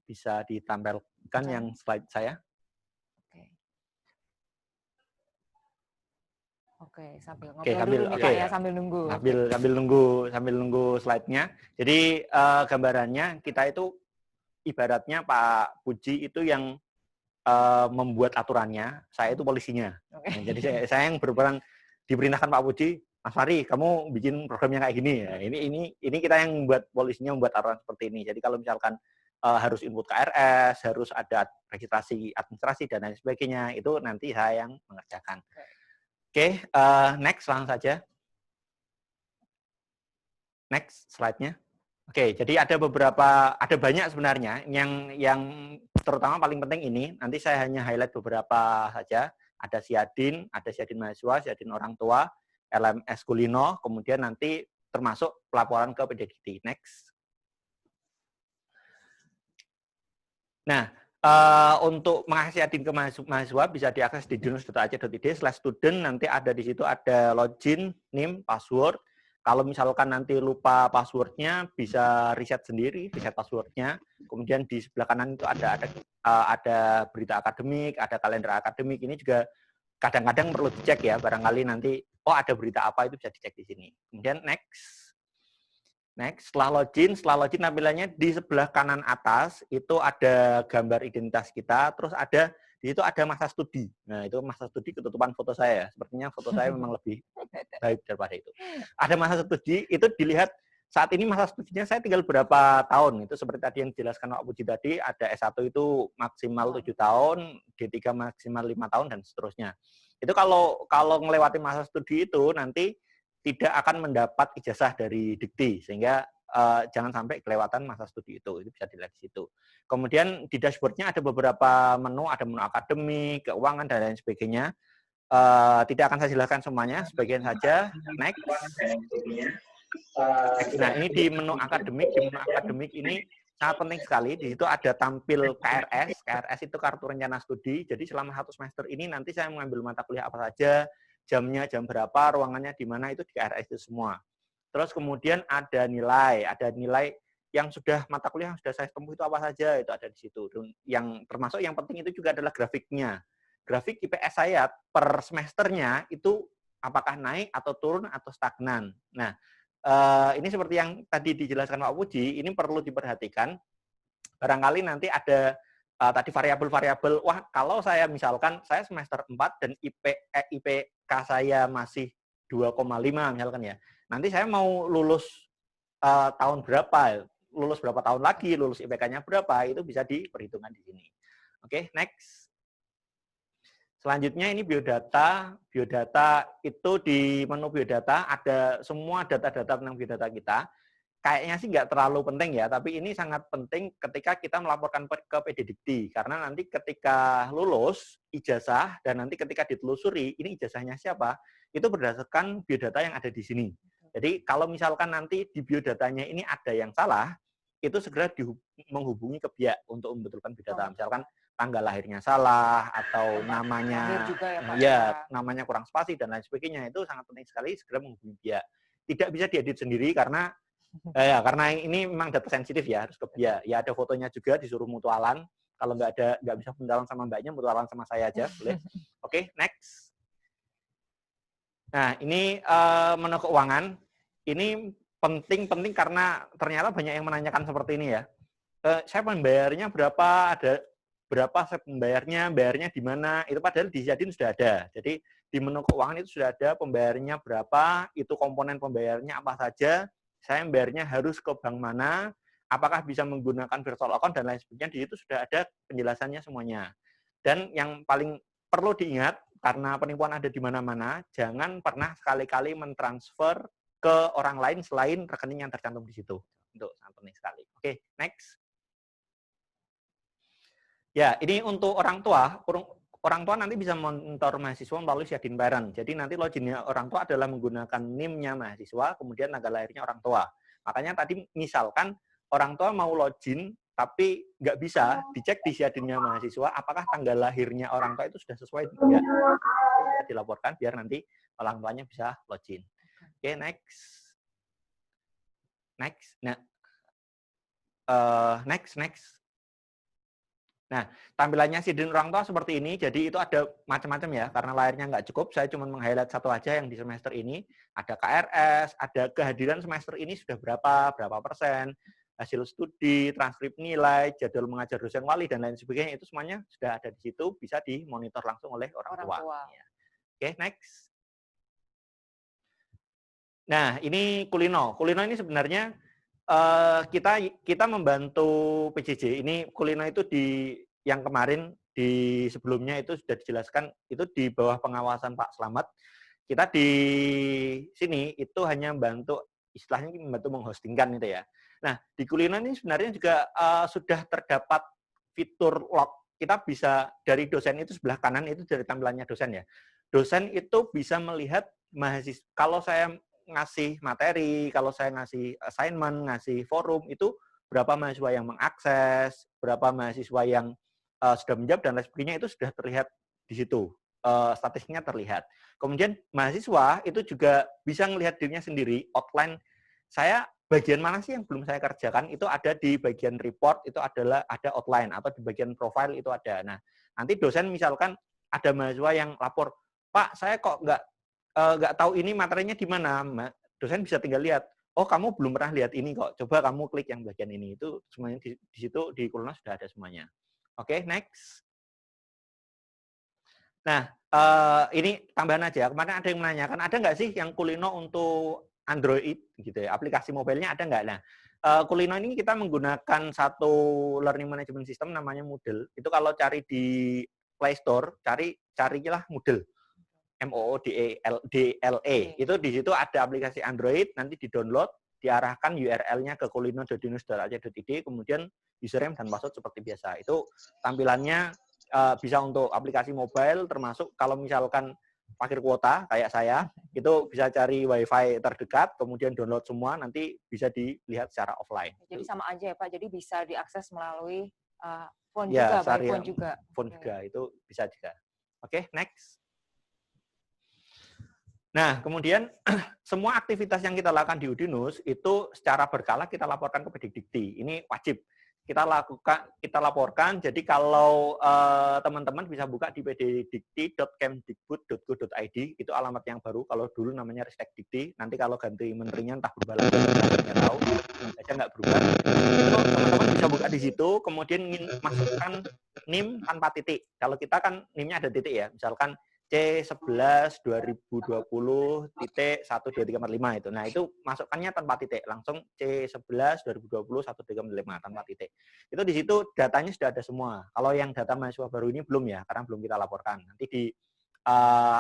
Bisa ditampilkan yang slide saya? Oke, sambil ngobrol dulu nih Pak ya, sambil nunggu. Sambil nunggu slide-nya. Jadi gambarannya kita itu ibaratnya Pak Puji itu yang membuat aturannya, saya itu polisinya. Nah, jadi saya yang berperan diperintahkan Pak Puji, Mas Fahri, kamu bikin program yang kayak gini ya. Ini kita yang membuat polisinya membuat aturan seperti ini. Jadi kalau misalkan harus input KRS, harus ada registrasi administrasi dan lain sebagainya, itu nanti saya yang mengerjakan. Oke, next langsung saja. Next slide-nya. Oke, jadi ada banyak sebenarnya. Yang terutama paling penting ini, nanti saya hanya highlight beberapa saja. Ada Siadin mahasiswa, Siadin orang tua, LMS Kulino, kemudian nanti termasuk pelaporan ke PDDT. Next. Nah, untuk mengakses Siadin ke mahasiswa bisa diakses di junus.ac.id/student. Nanti ada di situ ada login, NIM, password. Kalau misalkan nanti lupa passwordnya, bisa reset sendiri, reset passwordnya. Kemudian di sebelah kanan itu ada berita akademik, ada kalender akademik. Ini juga kadang-kadang perlu dicek ya, barangkali nanti, oh ada berita apa, itu bisa dicek di sini. Kemudian next. Next, setelah login tampilannya di sebelah kanan atas, itu ada gambar identitas kita, terus di situ ada masa studi. Nah, itu masa studi ketutupan foto saya. Sepertinya foto saya memang lebih baik daripada itu. Ada masa studi, itu dilihat saat ini masa studinya saya tinggal berapa tahun. Itu seperti tadi yang dijelaskan Pak Puji tadi, ada S1 itu maksimal 7 tahun, D3 maksimal 5 tahun, dan seterusnya. Itu kalau melewati masa studi itu, nanti tidak akan mendapat ijazah dari Dikti, sehingga jangan sampai kelewatan masa studi itu bisa dilihat di situ. Kemudian di dashboardnya ada beberapa menu, ada menu akademik, keuangan, dan lain sebagainya. Tidak akan saya jelaskan semuanya, sebagian saja. Next. Nah, ini di menu akademik. Di menu akademik ini sangat penting sekali. Di situ ada tampil KRS. KRS itu kartu rencana studi. Jadi selama 1 semester ini nanti saya mengambil mata kuliah apa saja, jamnya jam berapa, ruangannya di mana, itu di KRS itu semua. Terus kemudian ada nilai yang sudah mata kuliah yang sudah saya tempuh itu apa saja, itu ada di situ. Yang termasuk yang penting itu juga adalah grafiknya. Grafik IPS saya per semesternya itu apakah naik atau turun atau stagnan. Nah, ini seperti yang tadi dijelaskan Pak Puji, ini perlu diperhatikan. Barangkali nanti ada tadi variabel-variabel, wah kalau saya misalkan saya semester 4 dan IPK saya masih 2,5 misalkan ya. Nanti saya mau lulus tahun berapa, lulus berapa tahun lagi, lulus IPK-nya berapa, itu bisa diperhitungkan di sini. Oke, next. Selanjutnya ini biodata. Biodata itu di menu biodata ada semua data-data tentang biodata kita. Kayaknya sih nggak terlalu penting ya, tapi ini sangat penting ketika kita melaporkan ke PDDikti. Karena nanti ketika lulus ijazah dan nanti ketika ditelusuri, ini ijazahnya siapa, itu berdasarkan biodata yang ada di sini. Jadi kalau misalkan nanti di biodatanya ini ada yang salah, itu segera menghubungi ke BIA untuk membetulkan biodata. Misalkan tanggal lahirnya salah atau namanya namanya kurang spasi dan lain sebagainya, itu sangat penting sekali segera menghubungi BIA. Tidak bisa diedit sendiri karena ini memang data sensitif ya, harus ke BIA. Ya ada fotonya juga, disuruh mutualan. Kalau nggak bisa mutualan sama mbaknya, mutualan sama saya aja boleh. Oke, next. Nah, ini menu keuangan. Ini penting karena ternyata banyak yang menanyakan seperti ini ya. Saya membayarnya berapa, ada berapa saya bayarnya di mana, itu padahal di Siadin sudah ada. Jadi di menu keuangan itu sudah ada pembayarannya berapa, itu komponen pembayarannya apa saja, saya membayarnya harus ke bank mana, apakah bisa menggunakan virtual account dan lain sebagainya, di situ sudah ada penjelasannya semuanya. Dan yang paling perlu diingat, karena penipuan ada di mana-mana, jangan pernah sekali-kali mentransfer ke orang lain selain rekening yang tercantum di situ. Itu sangat penting sekali. Oke, next. Ya, ini untuk orang tua. Orang tua nanti bisa monitor mahasiswa melalui Siadin Parent. Jadi nanti loginnya orang tua adalah menggunakan NIM-nya mahasiswa, kemudian tanggal lahirnya orang tua. Makanya tadi misalkan orang tua mau login, tapi nggak bisa dicek di Siadinnya mahasiswa, apakah tanggal lahirnya orang tua itu sudah sesuai tidak. Bisa dilaporkan biar nanti orang tuanya bisa login. Oke, next. Next. Nah, next. Nah, tampilannya Siadin orang tua seperti ini, jadi itu ada macam-macam ya, karena lahirnya nggak cukup, saya cuma meng-highlight satu aja yang di semester ini, ada KRS, ada kehadiran semester ini sudah berapa persen, hasil studi, transkrip nilai, jadwal mengajar dosen wali, dan lain sebagainya, itu semuanya sudah ada di situ, bisa dimonitor langsung oleh orang tua. Ya. Oke, next. Nah, ini Kulino. Kulino ini sebenarnya kita membantu PJJ. Ini Kulino itu yang kemarin di sebelumnya itu sudah dijelaskan, itu di bawah pengawasan Pak Slamet. Kita di sini itu hanya membantu istilahnya membantu menghostingkan itu ya. Nah, di Kulino ini sebenarnya juga sudah terdapat fitur log. Kita bisa dari dosen itu sebelah kanan itu dari tampilannya dosen ya. Dosen itu bisa melihat mahasiswa. Kalau saya ngasih materi, kalau saya ngasih assignment, ngasih forum, itu berapa mahasiswa yang mengakses, berapa mahasiswa yang sudah menjawab dan lain sebagainya, itu sudah terlihat di situ. Statistiknya terlihat. Kemudian mahasiswa itu juga bisa melihat dirinya sendiri, outline saya bagian mana sih yang belum saya kerjakan, itu ada di bagian report, itu adalah ada outline, atau di bagian profile itu ada. Nah, nanti dosen misalkan ada mahasiswa yang lapor, Pak, saya kok nggak tahu ini materinya di mana, dosen bisa tinggal lihat, oh kamu belum pernah lihat ini kok, coba kamu klik yang bagian ini, itu semuanya di situ di Kulino sudah ada semuanya. Oke, next. Nah, ini tambahan aja. Kemarin ada yang menanyakan, ada nggak sih yang Kulino untuk Android gitu ya? Aplikasi mobilenya ada nggak? Nah, Kulino ini kita menggunakan satu learning management system namanya Moodle. Itu kalau cari di Play Store, carilah Moodle. MOODLE. Itu di situ ada aplikasi Android, nanti di-download, diarahkan URL-nya ke kulino.dinus.ac.id, kemudian username dan password seperti biasa. Itu tampilannya bisa untuk aplikasi mobile, termasuk kalau misalkan parkir kuota kayak saya, itu bisa cari wifi terdekat, kemudian download semua, nanti bisa dilihat secara offline. Jadi sama aja ya Pak, jadi bisa diakses melalui phone ya, juga, by phone juga. Phone juga, itu bisa juga. Oke, next. Nah, kemudian semua aktivitas yang kita lakukan di Udinus itu secara berkala kita laporkan ke Pedikdikti. Ini wajib. Kita laporkan. Jadi kalau teman-teman bisa buka di pddikti.kemdikbud.go.id, itu alamat yang baru. Kalau dulu namanya Ristekdikti, nanti kalau ganti menterinya entah berubah lagi, nggak tahu, aja nggak berubah. Itu teman-teman bisa buka di situ, kemudian masukkan NIM tanpa titik. Kalau kita kan NIM-nya ada titik ya, misalkan C11 2020 titik 12345 itu. Nah, itu masukkannya tanpa titik, langsung C11 2020 12345 tanpa titik. Itu di situ datanya sudah ada semua. Kalau yang data mahasiswa baru ini belum ya, karena belum kita laporkan. Nanti di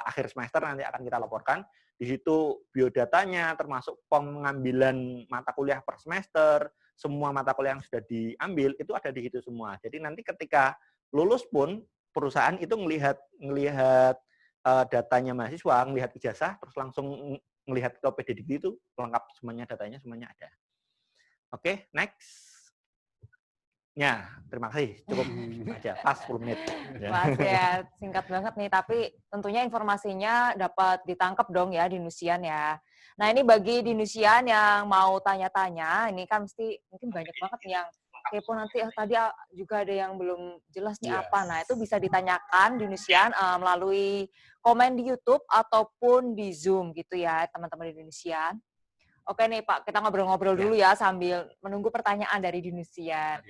akhir semester nanti akan kita laporkan. Di situ biodatanya termasuk pengambilan mata kuliah per semester, semua mata kuliah yang sudah diambil itu ada di situ semua. Jadi nanti ketika lulus pun perusahaan itu melihat datanya mahasiswa, melihat ijazah, terus langsung melihat ke PDDikti itu lengkap semuanya, datanya semuanya ada. Oke, next. Ya, terima kasih. Cukup aja, pas 10 menit. Mas ya, singkat banget nih, tapi tentunya informasinya dapat ditangkap dong ya Dinusian ya. Nah ini bagi Dinusian yang mau tanya-tanya, ini kan mesti mungkin banyak banget nih yang kepo nanti, tadi juga ada yang belum jelas nih apa. Nah itu bisa ditanyakan Dinusian melalui komen di YouTube ataupun di Zoom gitu ya teman-teman Dinusian. Oke nih Pak, kita ngobrol-ngobrol dulu ya sambil menunggu pertanyaan dari Dinusian.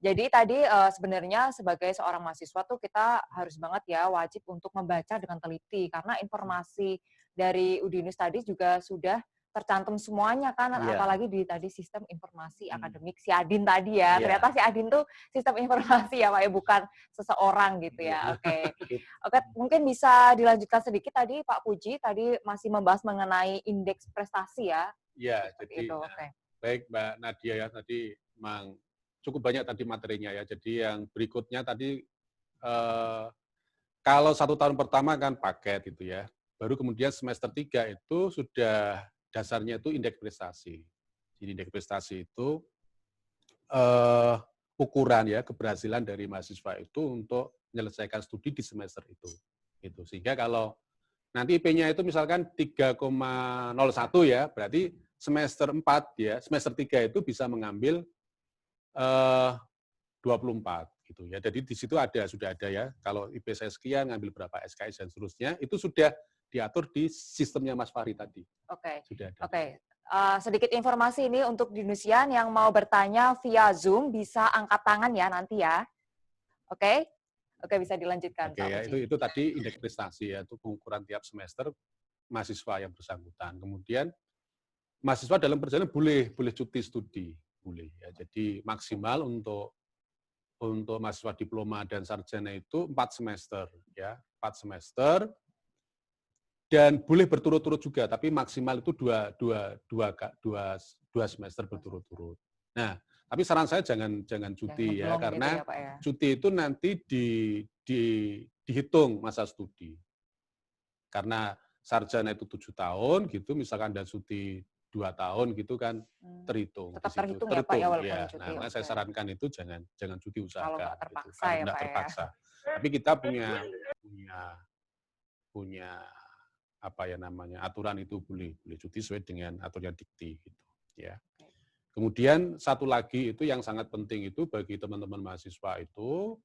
Jadi tadi sebenarnya sebagai seorang mahasiswa tuh kita harus banget ya wajib untuk membaca dengan teliti karena informasi dari Udinus tadi juga sudah tercantum semuanya kan, apalagi di tadi sistem informasi akademik si Adin tadi ya. Ternyata si Adin tuh sistem informasi ya Pak ya, bukan seseorang gitu ya. Oke, mungkin bisa dilanjutkan sedikit tadi Pak Puji tadi masih membahas mengenai indeks prestasi ya. Ya, jadi itu, baik Mbak Nadia ya, tadi memang cukup banyak tadi materinya ya. Jadi yang berikutnya tadi kalau 1 tahun pertama kan paket gitu ya. Baru kemudian semester 3 itu sudah dasarnya itu indeks prestasi. Jadi indeks prestasi itu ukuran ya keberhasilan dari mahasiswa itu untuk menyelesaikan studi di semester itu. Gitu. Sehingga kalau nanti IP-nya itu misalkan 3,01 ya, berarti semester 4 ya, semester 3 itu bisa mengambil 24 gitu ya. Jadi di situ sudah ada ya, kalau IP saya sekian ngambil berapa SKS dan seterusnya, itu sudah diatur di sistemnya Mas Fahri tadi. Oke. Sudah ada. Oke. Sedikit informasi ini untuk Dinusian yang mau bertanya via Zoom bisa angkat tangan ya nanti ya. Oke. Oke, bisa dilanjutkan. Oke, ya, itu tadi indeks prestasi ya, itu pengukuran tiap semester mahasiswa yang bersangkutan. Kemudian mahasiswa dalam perjalanan boleh cuti studi, boleh ya. Jadi maksimal untuk mahasiswa diploma dan sarjana itu 4 semester ya, 4 semester. Dan boleh berturut-turut juga, tapi maksimal itu dua semester berturut-turut. Nah, tapi saran saya jangan cuti ya, ngeblong gitu karena ya, Pak ya. cuti itu nanti dihitung masa studi. Karena sarjana itu 7 tahun gitu, misalkan ada cuti 2 tahun gitu kan terhitung. Tetap di situ. terhitung ya, Pak, ya, walaupun Ya. cuti, Nah, makanya saya oke. sarankan itu jangan cuti Kalau usahakan. nggak Gitu. terpaksa Kalau ya, nggak Pak ya. terpaksa. Tapi kita punya apa ya namanya aturan itu boleh cuti sesuai dengan aturan dikti gitu ya. Kemudian satu lagi itu yang sangat penting itu bagi teman-teman mahasiswa itu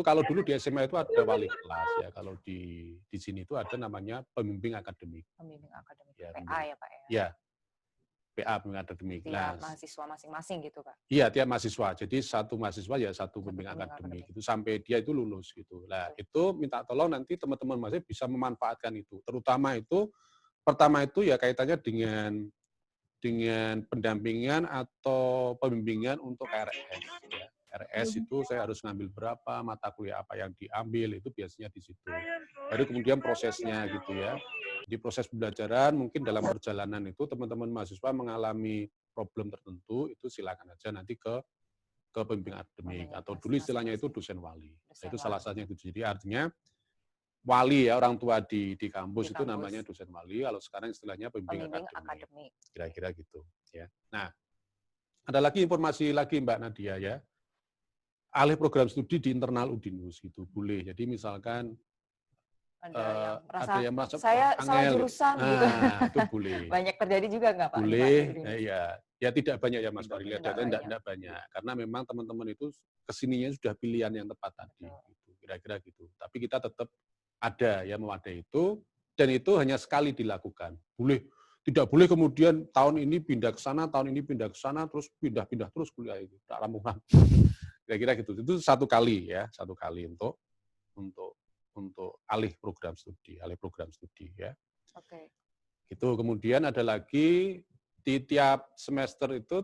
kalau dulu di SMA itu ada wali kelas ya, kalau di sini itu ada namanya pembimbing akademik. Pembimbing akademik, Ya, PA ya, Pak ya. Ya, PA pembimbing akademik. Tiap mahasiswa masing-masing gitu, Pak. Iya, tiap mahasiswa. Jadi satu mahasiswa ya satu pembimbing akademik itu sampai dia itu lulus gitu. Nah, itu minta tolong nanti teman-teman mahasiswa bisa memanfaatkan itu. Terutama itu pertama itu ya kaitannya dengan pendampingan atau pembimbingan untuk RS ya. RS itu saya harus ngambil berapa, mata kuliah apa yang diambil, itu biasanya di situ. Baru kemudian prosesnya gitu ya. Di proses pembelajaran mungkin dalam perjalanan itu teman-teman mahasiswa mengalami problem tertentu, itu silakan aja nanti ke pembimbing akademik atau dulu istilahnya itu dosen wali. Nah, itu salah satunya itu. Jadi artinya wali ya, orang tua di kampus itu namanya dosen wali, kalau sekarang istilahnya pembimbing akademik. Kira-kira gitu ya. Nah, ada lagi informasi lagi Mbak Nadia ya. Alih program studi di internal Udinus gitu boleh. Jadi misalkan ada yang merasa saya salah jurusan gitu. Itu boleh. Banyak terjadi juga nggak Pak? Boleh, ya tidak banyak ya Mas Fahri, lihat datanya tidak banyak. Karena memang teman-teman itu kesininya sudah pilihan yang tepat tadi, gitu. Kira-kira gitu. Tapi kita tetap ada ya mewadai itu, dan itu hanya sekali dilakukan. Tidak boleh kemudian tahun ini pindah ke sana, tahun ini pindah ke sana, terus pindah-pindah terus kuliah itu. Tak ramuan. Kira-kira gitu. Itu satu kali untuk alih program studi ya. Oke. Gitu. Kemudian ada lagi di tiap semester itu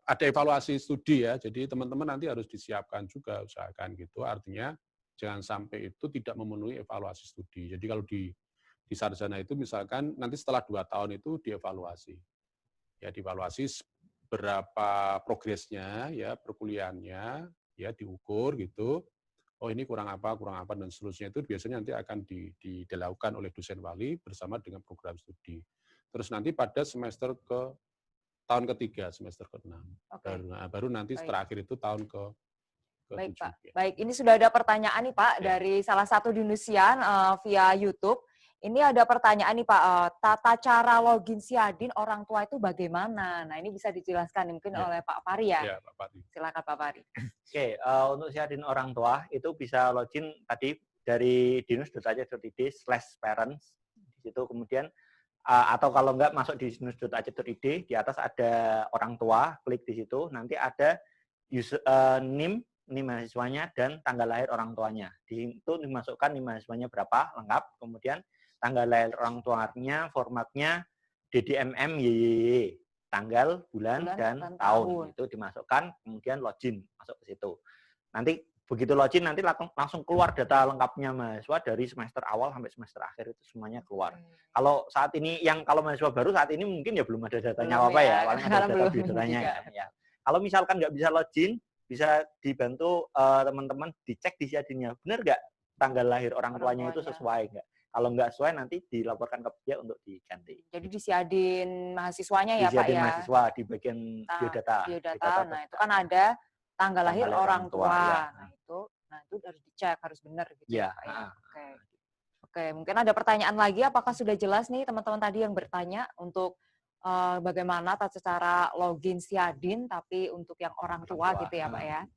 ada evaluasi studi ya. Jadi teman-teman nanti harus disiapkan juga, usahakan gitu. Artinya jangan sampai itu tidak memenuhi evaluasi studi. Jadi kalau di sarjana itu misalkan nanti setelah 2 tahun itu dievaluasi. Ya dievaluasi berapa progresnya ya perkuliahannya ya diukur gitu. Oh ini kurang apa dan seterusnya itu biasanya nanti akan dilakukan oleh dosen wali bersama dengan program studi. Terus nanti pada semester tahun ketiga, semester ke-6. Baru nanti terakhir itu tahun ke-7. Baik Pak, baik ini sudah ada pertanyaan nih Pak dari salah satu Dinusian via YouTube. Ini ada pertanyaan nih Pak, tata cara login Siadin orang tua itu bagaimana? Nah ini bisa dijelaskan mungkin oleh Pak Fahri ya? Ya Pak Fahri. Silakan Pak Fahri. Oke, untuk Siadin orang tua itu bisa login tadi dari dinus.ac.id/parents di situ kemudian atau kalau enggak masuk di dinus.ac.id di atas ada orang tua, klik di situ nanti ada NIM mahasiswanya dan tanggal lahir orang tuanya. Di situ dimasukkan NIM mahasiswanya berapa lengkap, kemudian tanggal lahir orang tuanya, formatnya DDMM YYY, tanggal, bulan dan tahun. Itu dimasukkan, kemudian login masuk ke situ. Nanti begitu login nanti langsung keluar data lengkapnya mahasiswa dari semester awal sampai semester akhir itu semuanya keluar. Kalau saat ini kalau mahasiswa baru saat ini mungkin ya belum ada datanya apa-apa ya, paling ada data biodatanya ya. Kalau misalkan nggak bisa login, bisa dibantu teman-teman dicek di Siadinnya, benar nggak tanggal lahir orang tuanya itu sesuai nggak? Kalau nggak sesuai nanti dilaporkan ke dia untuk diganti. Jadi di Siadin mahasiswanya ya Pak ya? Di Siadin mahasiswa di bagian biodata. Nah itu kan ada tanggal lahir orang tua. Ya. Nah itu harus dicek, harus benar gitu ya Pak ya? Oke, mungkin ada pertanyaan lagi, apakah sudah jelas nih teman-teman tadi yang bertanya untuk bagaimana tata cara login Siadin tapi untuk yang orang tua gitu ya Pak ya?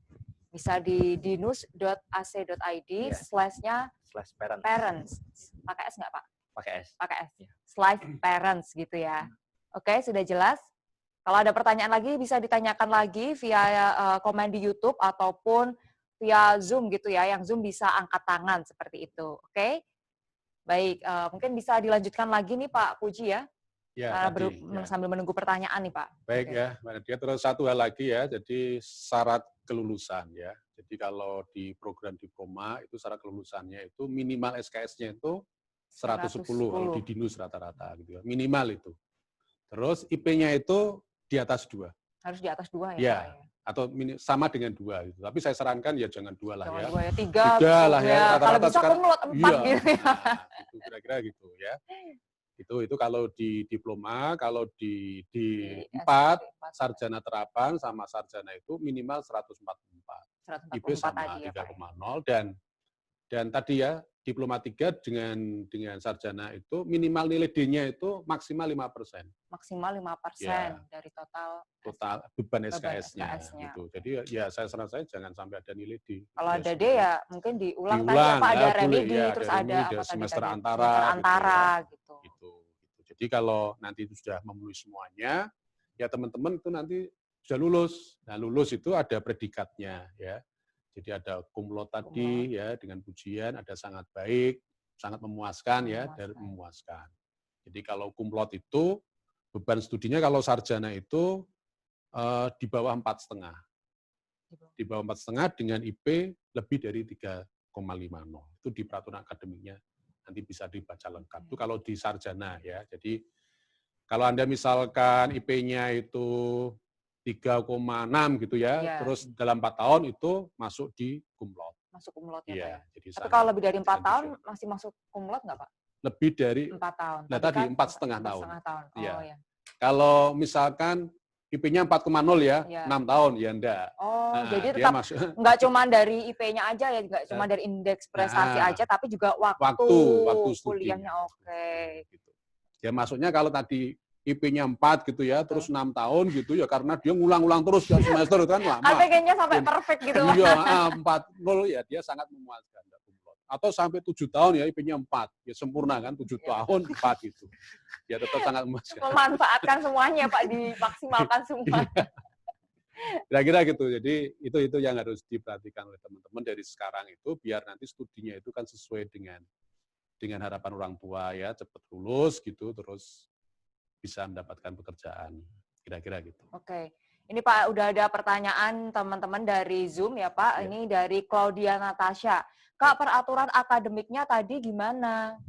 Bisa di dinus.ac.id /nya parents. Pakai S nggak Pak? Pakai S. Pakai S. /parents gitu ya. Oke, sudah jelas. Kalau ada pertanyaan lagi bisa ditanyakan lagi via komen di YouTube ataupun via Zoom gitu ya. Yang Zoom bisa angkat tangan seperti itu. Oke? Baik, mungkin bisa dilanjutkan lagi nih Pak Puji ya. Ya, sambil menunggu pertanyaan nih Pak. Baik ya, Mbak Nadia. Terus satu hal lagi ya, jadi syarat kelulusan ya. Jadi kalau di program diploma itu syarat kelulusannya itu minimal SKS-nya itu 110 kalau di Dinus rata-rata gitu ya. Minimal itu. Terus IP-nya itu di atas 2. Harus di atas 2 ya, Ya, Pak? Ya? atau sama dengan 2 gitu. Tapi saya sarankan ya jangan 2 lah Jangan ya. 2 ya, 3 lah ya. Kalau Rata-rata bisa sekarang kumlot 4 iya, gitu ya. nah, gitu, kira-kira gitu ya. Itu kalau di diploma, kalau di 4 sarjana terapan sama sarjana itu minimal 144. IP 144 sama tadi ya, Pak. 3,0 dan tadi ya diploma 3 dengan sarjana itu minimal nilai D-nya itu maksimal 5%. Maksimal 5% Ya. dari total Beban SKS-nya SKS-nya. gitu. Jadi ya saya saran saya jangan sampai ada nilai D. Kalau ada D ya mungkin diulang tadi diulang, apa ada ya, boleh, remedi ya, terus ada ada remedi, apa ada tadi semester tadi? antara, Semester antara gitu. Gitu. Jadi kalau nanti itu sudah memenuhi semuanya, ya teman-teman itu nanti sudah lulus. Nah, lulus itu ada predikatnya ya. Jadi ada kumlot tadi ya dengan pujian, ada sangat baik, sangat memuaskan ya, dari memuaskan. Jadi kalau kumlot itu beban studinya kalau sarjana itu di bawah 4,5. Di bawah 4,5 dengan IP lebih dari 3,50. Itu di peraturan akademiknya nanti bisa dibaca lengkap. Itu kalau di sarjana ya. Jadi kalau Anda misalkan IP-nya itu 3,6 gitu ya, terus dalam 4 tahun itu masuk di kumlot. Masuk kumlot ya, Pak ya. Jadi tapi kalau lebih dari 4 tahun masih masuk kumlot nggak, Pak? Lebih dari 4 tahun. Nah tadi 4,5 tahun. 4,5 tahun. Oh ya. Kalau misalkan IP-nya 4,0 ya, 6 tahun ya enggak. Oh, jadi tetap nggak cuma dari IP-nya aja ya, nggak cuma dari indeks prestasi aja, tapi juga waktu kuliahnya. Oke. Gitu. Ya maksudnya kalau tadi IP-nya 4 gitu ya, terus 6 tahun gitu ya, karena dia ngulang-ulang terus tiap semester itu kan lama. ATG-nya sampai perfect gitu. Iya, 4,0 ya dia sangat memuaskan. Atau sampai 7 tahun ya IP-nya 4, ya sempurna kan, 7 tahun 4 gitu. Ya tetap sangat memuaskan. Memanfaatkan semuanya Pak, dimaksimalkan semua. Kira-kira gitu, jadi itu yang harus diperhatikan oleh teman-teman dari sekarang itu, biar nanti studinya itu kan sesuai dengan harapan orang tua ya, cepat lulus gitu, terus bisa mendapatkan pekerjaan, kira-kira gitu. Oke, ini Pak udah ada pertanyaan teman-teman dari Zoom ya Pak, ini dari Claudia Natasha. Kak, peraturan akademiknya tadi gimana?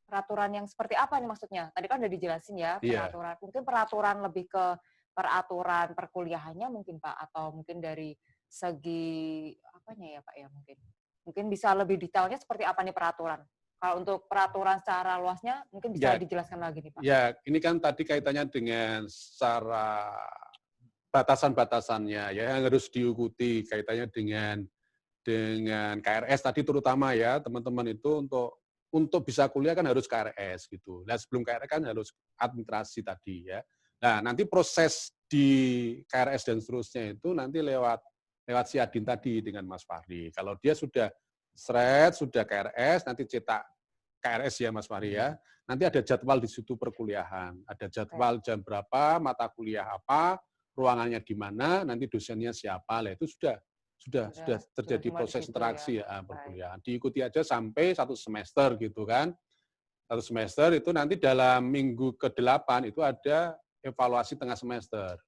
Peraturan yang seperti apa nih maksudnya? Tadi kan udah dijelasin ya, peraturan. Mungkin peraturan lebih ke peraturan perkuliahannya mungkin Pak, atau mungkin dari segi apanya ya Pak ya mungkin. Mungkin bisa lebih detailnya seperti apa nih peraturan? Kalau untuk peraturan secara luasnya mungkin bisa dijelaskan lagi nih Pak. Ya, ini kan tadi kaitannya dengan secara batasan-batasannya ya yang harus diikuti kaitannya dengan KRS tadi terutama ya teman-teman itu untuk bisa kuliah kan harus KRS gitu. Nah sebelum KRS kan harus administrasi tadi ya. Nah nanti proses di KRS dan seterusnya itu nanti lewat si Adin tadi dengan Mas Fahri. Kalau dia sudah sudah KRS nanti cetak KRS ya Mas Fahri ya. Nanti ada jadwal di situ perkuliahan. Ada jadwal jam berapa, mata kuliah apa, ruangannya di mana, nanti dosennya siapa. Lah itu sudah terjadi proses interaksi ya perkuliahan. Diikuti aja sampai 1 semester gitu kan. 1 semester itu nanti dalam minggu ke-8 itu ada evaluasi tengah semester.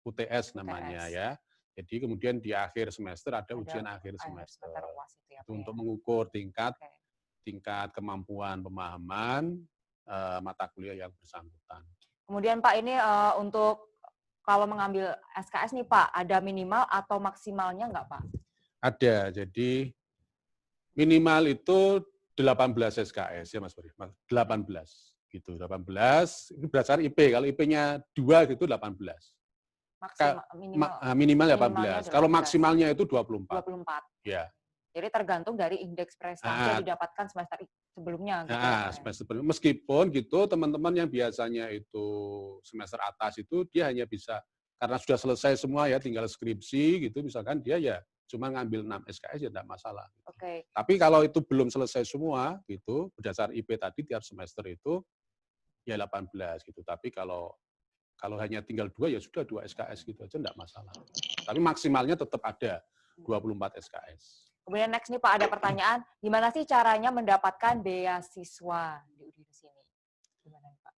UTS namanya ya. Jadi kemudian di akhir semester ada ujian akhir semester. Itu untuk mengukur tingkat kemampuan pemahaman mata kuliah yang bersangkutan. Kemudian Pak ini untuk kalau mengambil SKS nih Pak, ada minimal atau maksimalnya nggak Pak? Ada, jadi minimal itu 18 SKS ya Mas Beri, 18 gitu, 18 itu berdasarkan IP, kalau IP-nya 2 gitu 18. Minimal 18. Kalau maksimalnya itu 24. Ya. Jadi tergantung dari indeks prestasi yang didapatkan semester sebelumnya. Gitu semester sebelumnya. Meskipun gitu teman-teman yang biasanya itu semester atas itu dia hanya bisa, karena sudah selesai semua ya tinggal skripsi gitu, misalkan dia ya cuma ngambil 6 SKS ya tidak masalah. Gitu. Tapi kalau itu belum selesai semua gitu, berdasar IP tadi tiap semester itu ya 18 gitu. Tapi kalau hanya tinggal 2 ya sudah 2 SKS gitu aja tidak masalah. Tapi maksimalnya tetap ada 24 SKS. Kemudian next nih Pak ada pertanyaan, gimana sih caranya mendapatkan beasiswa di UDINUS ini? Gimana Pak?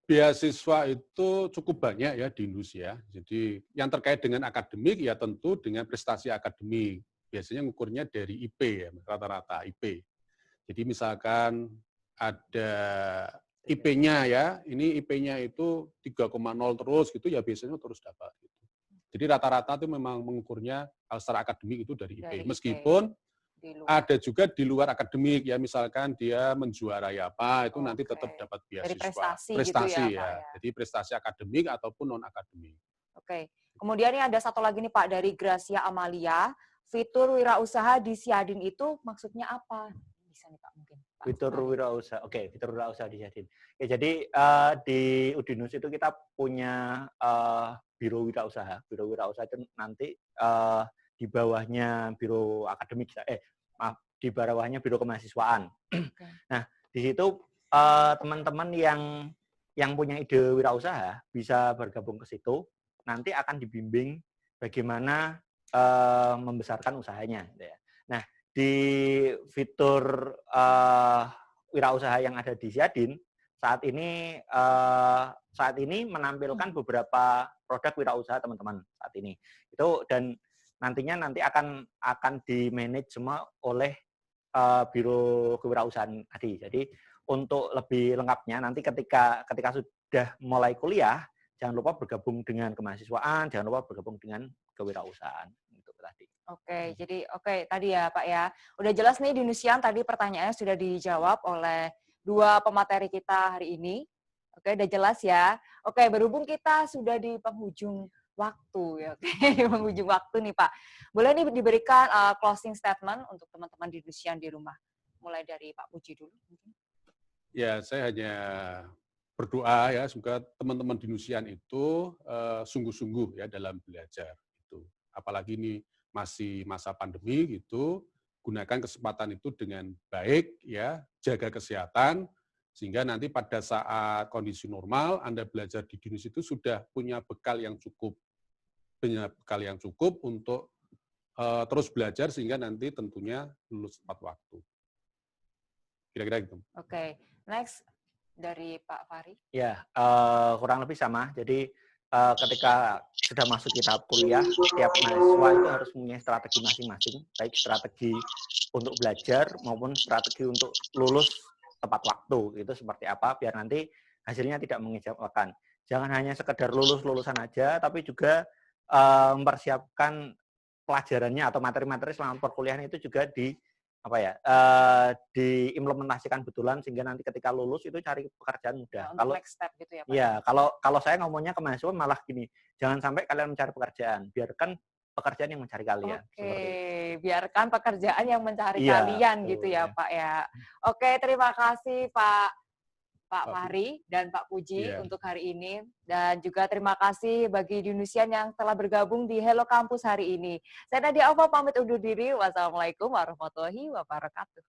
Beasiswa itu cukup banyak ya di UDINUS ya. Jadi yang terkait dengan akademik ya tentu dengan prestasi akademik. Biasanya ngukurnya dari IP ya, rata-rata IP. Jadi misalkan ada IP-nya ya, ini IP-nya itu 3,0 terus gitu ya biasanya terus dapat. Gitu. Jadi rata-rata itu memang mengukurnya secara akademik itu dari IP. Dari IP. Meskipun Di luar. ada juga di luar akademik ya, misalkan dia menjuarai apa itu nanti tetap dapat Dari beasiswa. prestasi gitu ya, Pak, ya. Jadi prestasi akademik ataupun non akademik. Oke. Kemudian ini ada satu lagi nih Pak dari Gracia Amalia, fitur wirausaha di Siadin itu maksudnya apa? Bisa nih Pak mungkin. Pak Fitur Fahri. wirausaha, oke, fitur wirausaha di Siadin. Ya, jadi di Udinus itu kita punya biro wirausaha. Biro wirausaha itu nanti di bawahnya biro akademik, maaf, di bawahnya biro kemahasiswaan. Oke. Nah, di situ teman-teman yang punya ide wirausaha bisa bergabung ke situ. Nanti akan dibimbing bagaimana membesarkan usahanya. Gitu ya. Nah, di fitur wirausaha yang ada di Siadin saat ini menampilkan beberapa produk wirausaha teman-teman saat ini. Itu dan nanti akan di-manage semua oleh biro kewirausahaan tadi. Jadi untuk lebih lengkapnya nanti ketika sudah mulai kuliah jangan lupa bergabung dengan kemahasiswaan, jangan lupa bergabung dengan kewirausahaan itu tadi. Oke, jadi tadi ya Pak ya. Udah jelas nih di Nusian tadi pertanyaannya sudah dijawab oleh dua pemateri kita hari ini. Oke, udah jelas ya. Oke, berhubung kita sudah di penghujung waktu ya. Oke, penghujung waktu nih Pak. Boleh nih diberikan closing statement untuk teman-teman di Nusian di rumah. Mulai dari Pak Puji dulu mungkin. Ya, saya hanya berdoa ya semoga teman-teman di Nusian itu sungguh-sungguh ya dalam belajar itu. Apalagi ini masih masa pandemi gitu, gunakan kesempatan itu dengan baik ya, jaga kesehatan sehingga nanti pada saat kondisi normal Anda belajar di Dinus itu sudah punya bekal yang cukup untuk terus belajar sehingga nanti tentunya lulus tepat waktu. Kira-kira gitu. Oke, next dari Pak Fahri. Ya, kurang lebih sama. Jadi ketika sudah masuk kita kuliah, setiap mahasiswa itu harus punya strategi masing-masing, baik strategi untuk belajar maupun strategi untuk lulus tepat waktu. Itu seperti apa, biar nanti hasilnya tidak mengecewakan. Jangan hanya sekedar lulusan aja, tapi juga mempersiapkan pelajarannya atau materi-materi selama perkuliahan itu juga diimplementasikan betulan sehingga nanti ketika lulus itu cari pekerjaan mudah. Kalau next step gitu ya Pak. Iya, kalau saya ngomongnya ke mahasiswa malah gini, jangan sampai kalian mencari pekerjaan, biarkan pekerjaan yang mencari kalian. Oke, biarkan pekerjaan yang mencari Iya, kalian betul, gitu ya ya. Pak ya. Oke, terima kasih Pak Fahri dan Pak Puji Iya. untuk hari ini. Dan juga terima kasih bagi Dinusian yang telah bergabung di Hello Campus hari ini. Saya Nadia Alfa pamit undur diri. Wassalamualaikum warahmatullahi wabarakatuh.